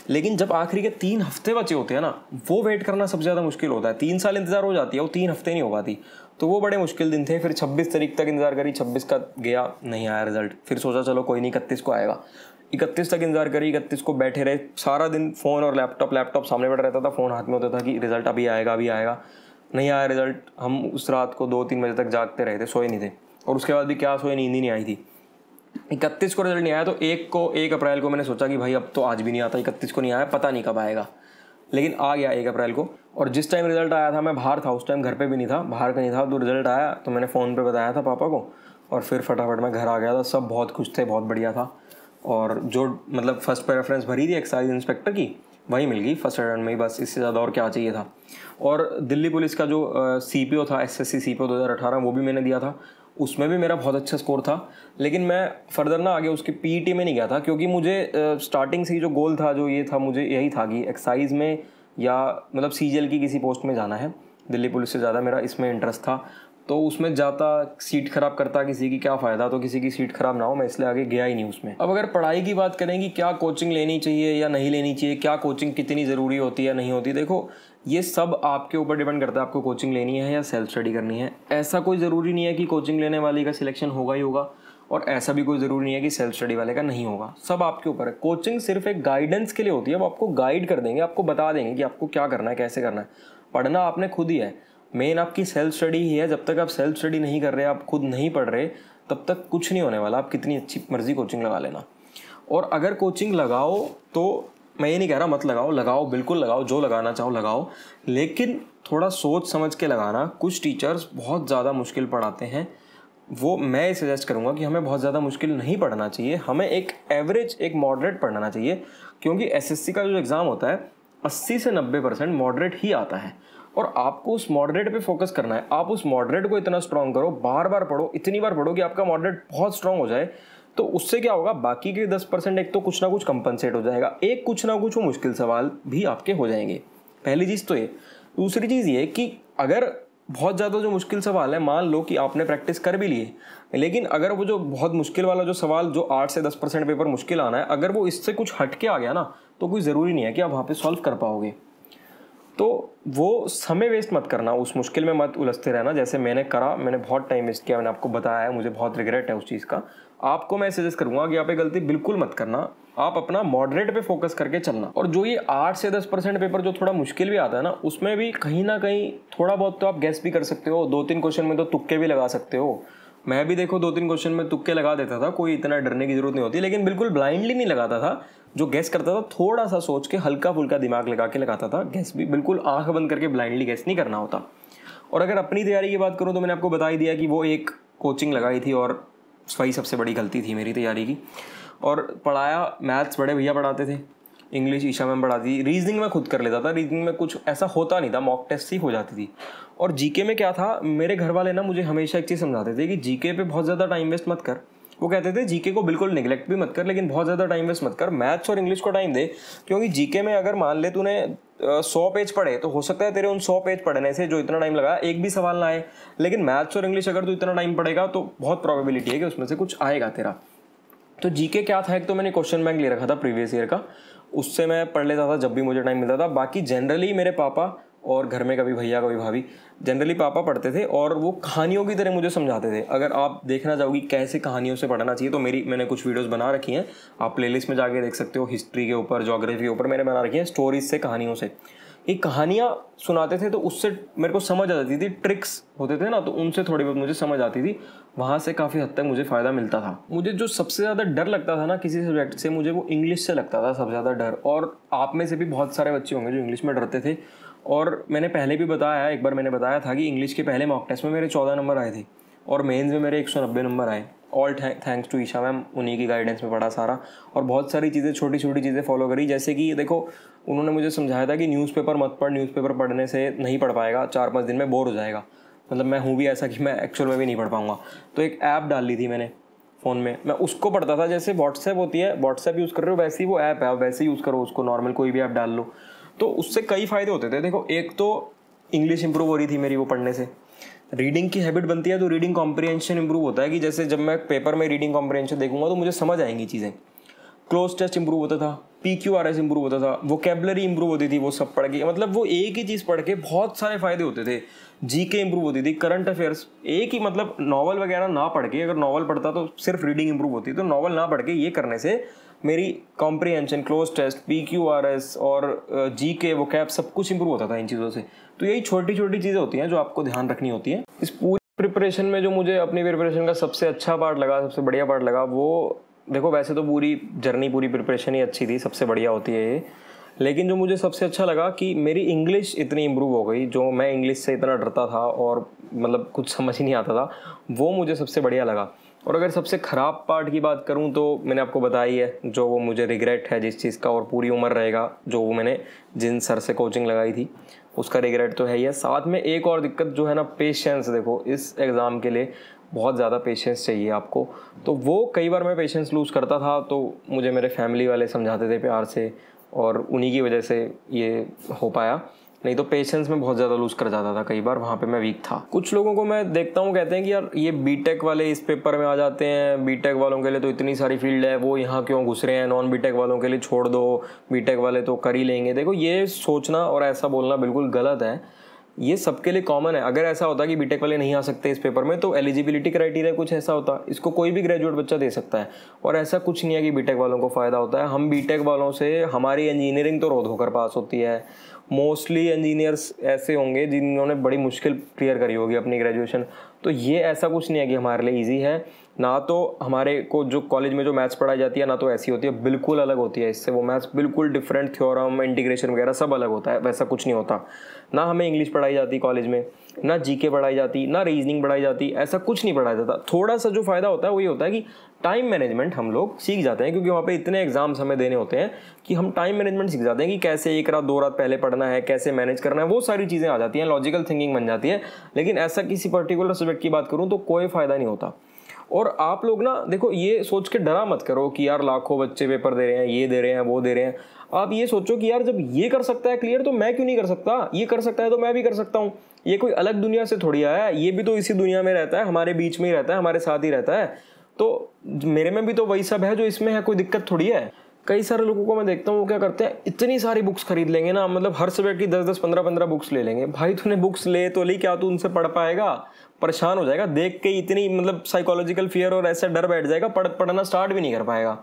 लेकिन जब आखिरी के 3 हफ्ते बचे होते हैं ना, वो वेट करना सबसे ज़्यादा मुश्किल होता है। 3 साल इंतजार हो जाती है, वो 3 हफ्ते नहीं हो पाती। तो वो बड़े मुश्किल दिन थे। फिर 26 तारीख तक इंतजार करी, 26 का गया, नहीं आया रिजल्ट। फिर सोचा चलो कोई नहीं, 31 को आएगा। 31 तक इंतजार करी, 31 को बैठे रहे, सारा दिन फ़ोन और लैपटॉप सामने बैठा रहता था, फ़ोन हाथ में होता था कि रिजल्ट अभी आएगा अभी आएगा। नहीं आया रिजल्ट। हम उस रात को 2-3 बजे तक जागते रहे थे, सोए नहीं थे। और उसके बाद भी क्या सोए, नींद ही नहीं आई थी। 31 को रिजल्ट नहीं आया, तो 1 अप्रैल को मैंने सोचा कि भाई अब तो आज भी नहीं आता, 31 को नहीं आया, पता नहीं कब आएगा। लेकिन आ गया 1 अप्रैल को। और जिस टाइम रिजल्ट आया था मैं बाहर था, उस टाइम घर पे भी नहीं था, बाहर का नहीं था। तो रिजल्ट आया तो मैंने फ़ोन पे बताया था पापा को, और फिर फटाफट मैं घर आ गया था। सब बहुत खुश थे, बहुत बढ़िया था। और जो मतलब फर्स्ट प्रेफरेंस भरी थी एक्साइज इंस्पेक्टर की, वही मिल गई फर्स्ट अटेम्प्ट में ही, बस इससे ज़्यादा और क्या चाहिए था। और दिल्ली पुलिस का जो CPO था, SSC CPO 2018, वो भी मैंने दिया था। उसमें भी मेरा बहुत अच्छा स्कोर था। लेकिन मैं फर्दर ना आगे उसकी PET में नहीं गया था, क्योंकि मुझे स्टार्टिंग से ही जो गोल था, जो ये था, मुझे यही था कि एक्साइज में या मतलब CGL की किसी पोस्ट में जाना है। दिल्ली पुलिस से ज़्यादा मेरा इसमें इंटरेस्ट था। तो उसमें जाता, सीट ख़राब करता, किसी की क्या फ़ायदा, तो किसी की सीट ख़राब ना हो, मैं इसलिए आगे गया ही नहीं उसमें। अब अगर पढ़ाई की बात करें कि क्या कोचिंग लेनी चाहिए या नहीं लेनी चाहिए, क्या कोचिंग कितनी ज़रूरी होती है या नहीं होती, देखो ये सब आपके ऊपर डिपेंड करता है, आपको कोचिंग लेनी है या सेल्फ स्टडी करनी है। ऐसा कोई ज़रूरी नहीं है कि कोचिंग लेने वाले का सिलेक्शन होगा ही होगा, और ऐसा भी कोई ज़रूरी नहीं है कि सेल्फ स्टडी वाले का नहीं होगा। सब आपके ऊपर है। कोचिंग सिर्फ एक गाइडेंस के लिए होती है। वो आपको गाइड कर देंगे, आपको बता देंगे कि आपको क्या करना है, कैसे करना है। पढ़ना आपने खुद ही है। मेन आपकी सेल्फ स्टडी ही है। जब तक आप सेल्फ स्टडी नहीं कर रहे, आप खुद नहीं पढ़ रहे, तब तक कुछ नहीं होने वाला। आप कितनी अच्छी मर्जी कोचिंग लगा लेना। और अगर कोचिंग लगाओ, तो मैं ये नहीं कह रहा मत लगाओ, लगाओ, बिल्कुल लगाओ, जो लगाना चाहो लगाओ, लेकिन थोड़ा सोच समझ के लगाना। कुछ टीचर्स बहुत ज़्यादा मुश्किल पढ़ाते हैं। वो मैं सजेस्ट करूँगा कि हमें बहुत ज़्यादा मुश्किल नहीं पढ़ना चाहिए, हमें एक एवरेज, एक मॉडरेट पढ़ना चाहिए। क्योंकि SSC का जो एग्ज़ाम होता है, 80 से 90% मॉडरेट ही आता है, और आपको उस मॉडरेट पे फोकस करना है। आप उस मॉडरेट को इतना स्ट्रॉन्ग करो, बार बार पढ़ो, इतनी बार पढ़ो कि आपका मॉडरेट बहुत स्ट्रॉन्ग हो जाए। तो उससे क्या होगा, बाकी के 10% एक तो कुछ ना कुछ कंपनसेट हो जाएगा, एक कुछ ना कुछ वो मुश्किल सवाल भी आपके हो जाएंगे। पहली चीज़ तो ये। दूसरी चीज़ ये कि अगर बहुत ज़्यादा जो मुश्किल सवाल है, मान लो कि आपने प्रैक्टिस कर भी लिए, लेकिन अगर वो जो बहुत मुश्किल वाला जो सवाल, जो 8 से 10% पेपर मुश्किल आना है, अगर वो इससे कुछ हट के आ गया ना, तो कोई ज़रूरी नहीं है कि आप वहाँ पे सॉल्व कर पाओगे। तो वो समय वेस्ट मत करना, उस मुश्किल में मत उलझते रहना जैसे मैंने करा। मैंने बहुत टाइम वेस्ट किया, मैंने आपको बताया है, मुझे बहुत रिग्रेट है उस चीज़ का। आपको मैं सजेस्ट करूंगा कि आप ये गलती बिल्कुल मत करना। आप अपना मॉडरेट पे फोकस करके चलना। और जो ये 8 से 10% पेपर जो थोड़ा मुश्किल भी आता है ना, उसमें भी कहीं ना कहीं थोड़ा बहुत तो आप गैस भी कर सकते हो। 2-3 क्वेश्चन में तो तुक्के भी लगा सकते हो। मैं भी देखो 2-3 क्वेश्चन में तुक्के लगा देता था, कोई इतना डरने की जरूरत नहीं होती, लेकिन बिल्कुल ब्लाइंडली नहीं लगाता था। जो गैस करता था, थोड़ा सा सोच के, हल्का फुल्का दिमाग लगा के लगाता था। गैस भी बिल्कुल आंख बंद करके ब्लाइंडली गैस नहीं करना होता। और अगर अपनी तैयारी की बात करूँ तो मैंने आपको बता ही दिया कि वो एक कोचिंग लगाई थी, और वही सबसे बड़ी गलती थी मेरी तैयारी की। और पढ़ाया, मैथ्स बड़े भैया पढ़ाते थे, इंग्लिश ईशा मैम पढ़ाती थी, रीजनिंग में खुद कर लेता था। रीजनिंग में कुछ ऐसा होता नहीं था, मॉक टेस्ट ही हो जाती थी। और जीके में क्या था, मेरे घर वाले ना मुझे हमेशा एक चीज़ समझाते थे कि जीके पे बहुत ज़्यादा टाइम वेस्ट मत कर। वो कहते थे जीके को बिल्कुल निगलेक्ट भी मत कर, लेकिन बहुत ज़्यादा टाइम वेस्ट मत कर। मैथ्स और इंग्लिश को टाइम दे, क्योंकि जीके में अगर मान ले तूने 100 पेज पढ़े, तो हो सकता है तेरे उन 100 पेज पढ़ने से जो इतना टाइम लगा, एक भी सवाल ना आए। लेकिन मैथ्स और इंग्लिश अगर तू इतना टाइम पढ़ेगा, तो बहुत प्रोबेबिलिटी है कि उसमें से कुछ आएगा तेरा। तो जीके क्या था, एक तो मैंने क्वेश्चन बैंक ले रखा था प्रीवियस ईयर का, उससे मैं पढ़ लेता था जब भी मुझे टाइम मिलता था। बाकी जनरली मेरे पापा और घर में कभी भैया कभी भाभी, जनरली पापा पढ़ते थे, और वो कहानियों की तरह मुझे समझाते थे। अगर आप देखना चाहोगी कैसे कहानियों से पढ़ना चाहिए, तो मैंने कुछ वीडियोस बना रखी हैं, आप प्लेलिस्ट में जाके देख सकते हो। हिस्ट्री के ऊपर, ज्योग्राफी के ऊपर मैंने बना रखी है, स्टोरीज से, कहानियों से। ये कहानियाँ सुनाते थे, तो उससे मेरे को समझ आ जाती थी। ट्रिक्स होते थे ना, तो उनसे थोड़ी बहुत मुझे समझ आती थी। वहाँ से काफ़ी हद तक मुझे फ़ायदा मिलता था। मुझे जो सबसे ज़्यादा डर लगता था ना किसी सब्जेक्ट से, मुझे वो इंग्लिश से लगता था सबसे ज़्यादा डर। और आप में से भी बहुत सारे बच्चे होंगे जो इंग्लिश में डरते थे। और मैंने पहले भी बताया, एक बार मैंने बताया था कि इंग्लिश के पहले मॉक टेस्ट में मेरे 14 नंबर आए थे, और मेंस में मेरे 190 नंबर आए। All thanks to Isha ma'am, उन्हीं की गाइडेंस में पढ़ा सारा। और बहुत सारी चीज़ें, छोटी छोटी चीज़ें फॉलो करी। जैसे कि देखो, उन्होंने मुझे समझाया था कि न्यूज़पेपर मत पढ़, न्यूज़पेपर पढ़ने से नहीं पढ़ पाएगा, 4-5 दिन में बोर हो जाएगा। मतलब मैं हूँ भी ऐसा कि मैं एक्चुअल में भी नहीं पढ़ पाऊँगा। तो एक ऐप डाल ली थी मैंने फ़ोन में, मैं उसको पढ़ता था। जैसे व्हाट्सएप होती है, व्हाट्सएप यूज़ कर रहे हो, वैसे ही वो ऐप है, वैसे यूज़ करो उसको, नॉर्मल कोई भी ऐप डाल लो। तो उससे कई फ़ायदे होते थे। देखो, एक तो इंग्लिश इंप्रूव हो रही थी मेरी वो पढ़ने से। रीडिंग की हैबिट बनती है तो रीडिंग कॉम्प्रिहेंशन इंप्रूव होता है, कि जैसे जब मैं पेपर में रीडिंग कॉम्प्रिहेंशन देखूंगा तो मुझे समझ आएंगी चीज़ें। क्लोज टेस्ट इंप्रूव होता था, PQRS इंप्रूव होता था, वोकेबलरी इंप्रूव होती थी वो सब पढ़ के, मतलब वो एक ही चीज़ पढ़ के बहुत सारे फायदे होते थे। GK इंप्रूव होती थी, करंट अफेयर्स एक ही, मतलब नॉवल वगैरह ना पढ़ के, अगर नॉवल पढ़ता तो सिर्फ रीडिंग इंप्रूव होती, तो नॉवल ना पढ़ के ये करने से मेरी कॉम्प्रीहेंशन, क्लोज टेस्ट, PQRS और GK वोकैब सब कुछ इंप्रूव होता था इन चीज़ों से। तो यही छोटी छोटी चीज़ें होती हैं जो आपको ध्यान रखनी होती हैं। इस पूरी प्रिपरेशन में जो मुझे अपनी प्रिपरेशन का सबसे अच्छा पार्ट लगा, सबसे बढ़िया पार्ट लगा, वो देखो वैसे तो पूरी जर्नी, पूरी प्रिपरेशन ही अच्छी थी, सबसे बढ़िया होती है ये, लेकिन जो मुझे सबसे अच्छा लगा कि मेरी इंग्लिश इतनी इम्प्रूव हो गई, जो मैं इंग्लिश से इतना डरता था और मतलब कुछ समझ ही नहीं आता था, वो मुझे सबसे बढ़िया लगा। और अगर सबसे ख़राब पार्ट की बात करूं तो मैंने आपको बताई है, जो वो मुझे रिग्रेट है जिस चीज़ का, और पूरी उम्र रहेगा, जो वो मैंने जिन सर से कोचिंग लगाई थी उसका रिग्रेट तो है ही है। साथ में एक और दिक्कत जो है ना, पेशेंस। देखो इस एग्ज़ाम के लिए बहुत ज़्यादा पेशेंस चाहिए आपको, तो वो कई बार मैं पेशेंस लूज़ करता था, तो मुझे मेरे फैमिली वाले समझाते थे प्यार से, और उन्हीं की वजह से ये हो पाया, नहीं तो पेशेंस में बहुत ज़्यादा लूज़ कर जाता था कई बार, वहाँ पे मैं वीक था। कुछ लोगों को मैं देखता हूँ कहते हैं कि यार ये बीटेक वाले इस पेपर में आ जाते हैं, बीटेक वालों के लिए तो इतनी सारी फील्ड है, वो यहाँ क्यों घुस रहे हैं, नॉन बीटेक वालों के लिए छोड़ दो, बीटेक वाले तो कर ही लेंगे। देखो ये सोचना और ऐसा बोलना बिल्कुल गलत है, ये सबके लिए कॉमन है। अगर ऐसा होता कि बीटेक वाले नहीं आ सकते इस पेपर में, तो एलिजिबिलिटी क्राइटेरिया कुछ ऐसा होता, इसको कोई भी ग्रेजुएट बच्चा दे सकता है, और ऐसा कुछ नहीं है कि बीटेक वालों को फ़ायदा होता है। हम बीटेक वालों से, हमारी इंजीनियरिंग तो रोज होकर पास होती है, मोस्टली इंजीनियर्स ऐसे होंगे जिन्होंने बड़ी मुश्किल क्लियर करी होगी अपनी ग्रेजुएशन, तो ये ऐसा कुछ नहीं है कि हमारे लिए ईजी है। ना तो हमारे को जो कॉलेज में जो मैथ्स पढ़ाई जाती है ना तो ऐसी होती है, बिल्कुल अलग होती है इससे, वो मैथ्स बिल्कुल डिफरेंट, थ्योरम, इंटीग्रेशन वगैरह सब अलग होता है, वैसा कुछ नहीं होता। ना हमें इंग्लिश पढ़ाई जाती कॉलेज में, ना GK पढ़ाई जाती, ना रीजनिंग पढ़ाई जाती, ऐसा कुछ नहीं पढ़ाया जाता। थोड़ा सा जो फ़ायदा होता है वो ये होता है कि टाइम मैनेजमेंट हम लोग सीख जाते हैं, क्योंकि वहाँ पे इतने एग्जाम्स हमें देने होते हैं कि हम टाइम मैनेजमेंट सीख जाते हैं कि कैसे 1 रात 2 रात पहले पढ़ना है, कैसे मैनेज करना है, वो सारी चीज़ें आ जाती हैं, लॉजिकल थिंकिंग बन जाती है। लेकिन ऐसा किसी पर्टिकुलर सब्जेक्ट की बात करूँ तो कोई फ़ायदा नहीं होता। और आप लोग ना देखो, ये सोच के डरा मत करो कि यार लाखों बच्चे पेपर दे रहे हैं, ये दे रहे हैं, वो दे रहे हैं। आप ये सोचो कि यार जब ये कर सकता है क्लियर, तो मैं क्यों नहीं कर सकता, ये कर सकता है तो मैं भी कर सकता हूँ। ये कोई अलग दुनिया से थोड़ी आया है, ये भी तो इसी दुनिया में रहता है, हमारे बीच में ही रहता है, हमारे साथ ही रहता है, तो मेरे में भी तो वही सब है जो इसमें है, कोई दिक्कत थोड़ी है। कई सारे लोगों को मैं देखता हूँ वो क्या करते हैं, इतनी सारी बुक्स खरीद लेंगे ना, मतलब हर सब्जेक्ट की 10-10, 15-15 बुक्स ले लेंगे। भाई तूने बुक्स ले तो ली, क्या तू उनसे पढ़ पाएगा? परेशान हो जाएगा देख के, इतनी मतलब साइकोलॉजिकल फियर और ऐसा डर बैठ जाएगा, पढ़ना स्टार्ट भी नहीं कर पाएगा।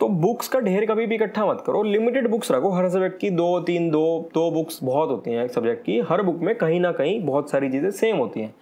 तो बुक्स का ढेर कभी भी इकट्ठा मत करो, लिमिटेड बुक्स रखो, हर सब्जेक्ट की 2-3, 2 बुक्स बहुत होती हैं एक सब्जेक्ट की, हर बुक में कहीं ना कहीं बहुत सारी चीज़ें सेम होती हैं।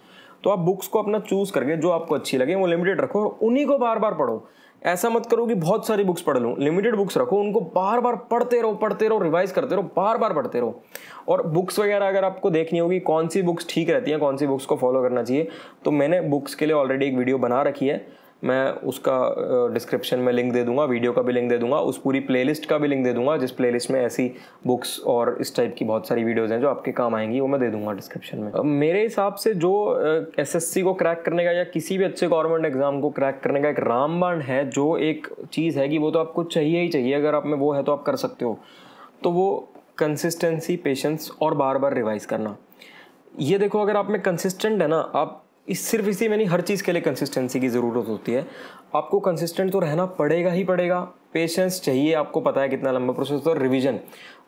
तो आप बुक्स को अपना चूज करके जो आपको अच्छी लगे वो लिमिटेड रखो, और उन्हीं को बार बार पढ़ो। ऐसा मत करो कि बहुत सारी बुक्स पढ़ लूँ, लिमिटेड बुक्स रखो, उनको बार बार पढ़ते रहो, रिवाइज करते रहो, बार बार पढ़ते रहो। और बुक्स वगैरह अगर आपको देखनी होगी कौन सी बुक्स ठीक रहती हैं, कौन सी बुक्स को फॉलो करना चाहिए, तो मैंने बुक्स के लिए ऑलरेडी एक वीडियो बना रखी है, मैं उसका डिस्क्रिप्शन में लिंक दे दूंगा, वीडियो का भी लिंक दे दूंगा, उस पूरी प्लेलिस्ट का भी लिंक दे दूंगा, जिस प्लेलिस्ट में ऐसी बुक्स और इस टाइप की बहुत सारी वीडियोस हैं जो आपके काम आएंगी, वो मैं दे दूंगा डिस्क्रिप्शन में। मेरे हिसाब से जो SSC को क्रैक करने का या किसी भी अच्छे गवर्नमेंट एग्जाम को क्रैक करने का एक रामबाण है, जो एक चीज़ है कि वो तो आपको चाहिए ही चाहिए, अगर आप में वो है तो आप कर सकते हो, तो वो कंसिस्टेंसी, पेशेंस और बार बार रिवाइज करना। ये देखो अगर आप में कंसिस्टेंट है ना, आप सिर्फ इसी में नहीं, हर चीज़ के लिए कंसिस्टेंसी की ज़रूरत होती है। आपको कंसिस्टेंट तो रहना पड़ेगा ही पड़ेगा, पेशेंस चाहिए, आपको पता है कितना लंबा प्रोसेस है, और रिवीजन,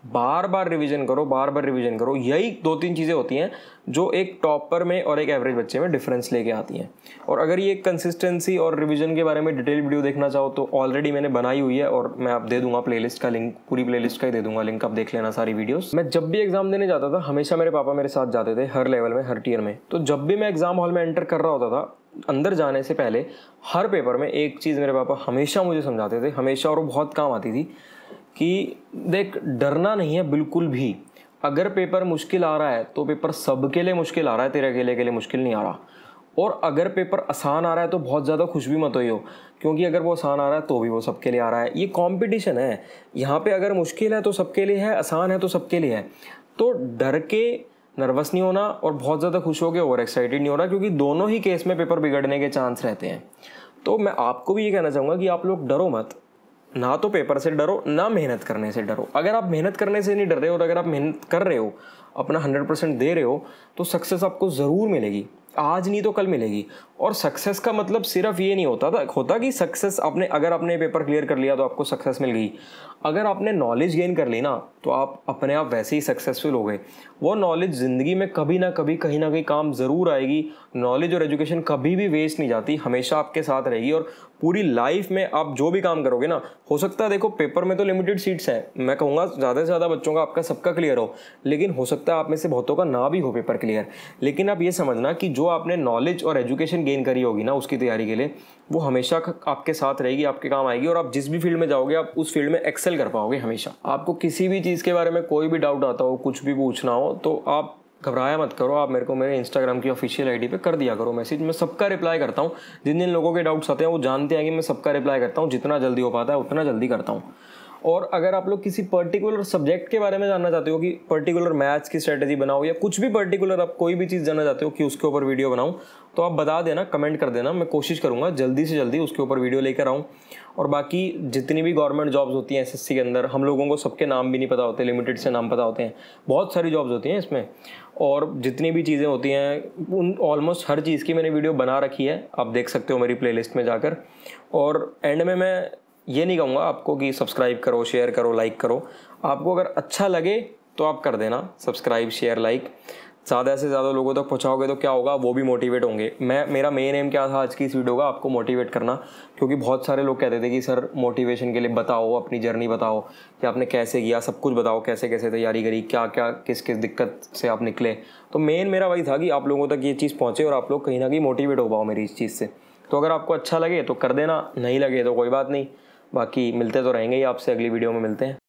बार बार रिवीजन करो, बार बार रिवीजन करो। यही 2-3 चीज़ें होती हैं जो एक टॉपर में और एक एवरेज बच्चे में डिफरेंस लेके आती हैं। और अगर ये कंसिस्टेंसी और रिवीजन के बारे में डिटेल वीडियो देखना चाहो तो ऑलरेडी मैंने बनाई हुई है, और मैं आप दे दूंगा प्लेलिस्ट का लिंक, पूरी प्लेलिस्ट का ही दे दूंगा लिंक, आप देख लेना सारी वीडियोस। मैं जब भी एग्जाम देने जाता था, हमेशा मेरे पापा मेरे साथ जाते थे, हर लेवल में, हर टियर में। तो जब भी मैं एग्जाम हॉल में एंटर कर रहा होता था, अंदर जाने से पहले हर पेपर में एक चीज़ मेरे पापा हमेशा मुझे समझाते थे, हमेशा, और वो बहुत काम आती थी, कि देख डरना नहीं है बिल्कुल भी। अगर पेपर मुश्किल आ रहा है तो पेपर सबके लिए मुश्किल आ रहा है, तेरे अकेले के लिए मुश्किल नहीं आ रहा। और अगर पेपर आसान आ रहा है तो बहुत ज़्यादा खुश भी मत हो, क्योंकि अगर वो आसान आ रहा है तो भी वो सबके लिए आ रहा है। ये कंपटीशन है यहाँ पे, अगर मुश्किल है तो सबके लिए है, आसान है तो सबके लिए है। तो डर के नर्वस नहीं होना और बहुत ज़्यादा खुश हो के ओवर एक्साइटेड नहीं होना, क्योंकि दोनों ही केस में पेपर बिगड़ने के चांस रहते हैं। तो मैं आपको भी ये कहना चाहूँगा कि आप लोग डरो मत, ना तो पेपर से डरो, ना मेहनत करने से डरो। अगर आप मेहनत करने से नहीं डर रहे हो और अगर आप मेहनत कर रहे हो, अपना 100% दे रहे हो, तो सक्सेस आपको ज़रूर मिलेगी। आज नहीं तो कल मिलेगी। और सक्सेस का मतलब सिर्फ ये नहीं होता कि सक्सेस आपने, अगर आपने पेपर क्लियर कर लिया तो आपको सक्सेस मिल गई। अगर आपने नॉलेज गेन कर ली ना तो आप अपने आप वैसे ही सक्सेसफुल हो गए। वो नॉलेज ज़िंदगी में कभी ना कभी कहीं ना कहीं काम ज़रूर आएगी। नॉलेज और एजुकेशन कभी भी वेस्ट नहीं जाती, हमेशा आपके साथ रहेगी। और पूरी लाइफ में आप जो भी काम करोगे ना, हो सकता है देखो पेपर में तो लिमिटेड सीट्स हैं, मैं कहूँगा ज़्यादा से ज़्यादा बच्चों का आपका सबका क्लियर हो, लेकिन हो सकता है आप में से बहुतों का ना भी हो पेपर क्लियर। लेकिन आप ये समझना कि जो आपने नॉलेज और एजुकेशन गेन करी होगी ना उसकी तैयारी के लिए, वो हमेशा आपके साथ रहेगी, आपके काम आएगी। और आप जिस भी फील्ड में जाओगे आप उस फील्ड में एक्सेल कर पाओगे हमेशा। आपको किसी भी चीज़ के बारे में कोई भी डाउट आता हो, कुछ भी पूछना हो, तो आप घबराया मत करो, आप मेरे को मेरे इंस्टाग्राम की ऑफिशियल आईडी पे कर दिया करो मैसेज। मैं सबका रिप्लाई करता हूँ। जिन लोगों के डाउट्स आते हैं वो जानते हैं कि मैं सबका रिप्लाई करता हूँ, जितना जल्दी हो पाता है उतना जल्दी करता हूँ। और अगर आप लोग किसी पर्टिकुलर सब्जेक्ट के बारे में जानना चाहते हो कि पर्टिकुलर मैथ्स की स्ट्रेटजी बनाओ या कुछ भी पर्टिकुलर आप कोई भी चीज़ जानना चाहते हो कि उसके ऊपर वीडियो बनाऊं, तो आप बता देना, कमेंट कर देना। मैं कोशिश करूंगा जल्दी से जल्दी उसके ऊपर वीडियो लेकर आऊँ। और बाकी जितनी भी गवर्नमेंट जॉब्स होती हैं एसएससी के अंदर, हम लोगों को सबके नाम भी नहीं पता होते, लिमिटेड से नाम पता होते हैं। बहुत सारी जॉब्स होती हैं इसमें, और जितनी भी चीज़ें होती हैं उन ऑलमोस्ट हर चीज़ की मैंने वीडियो बना रखी है, आप देख सकते हो मेरी प्लेलिस्ट में जाकर। और एंड में मैं ये नहीं कहूँगा आपको कि सब्सक्राइब करो, शेयर करो, लाइक करो। आपको अगर अच्छा लगे तो आप कर देना सब्सक्राइब, शेयर, लाइक। ज़्यादा से ज़्यादा लोगों तक पहुँचाओगे तो क्या होगा, वो भी मोटिवेट होंगे। मेरा मेन एम क्या था आज की इस वीडियो का, आपको मोटिवेट करना। क्योंकि बहुत सारे लोग कहते थे कि सर मोटिवेशन के लिए बताओ, अपनी जर्नी बताओ कि आपने कैसे किया, सब कुछ बताओ, कैसे कैसे तैयारी करी, क्या क्या किस किस दिक्कत से आप निकले। तो मेन मेरा वही था कि आप लोगों तक ये चीज़ पहुँचे और आप लोग कहीं ना कहीं मोटिवेट हो पाओ मेरी इस चीज़ से। तो अगर आपको अच्छा लगे तो कर देना, नहीं लगे तो कोई बात नहीं। बाकी मिलते तो रहेंगे ही आपसे, अगली वीडियो में मिलते हैं।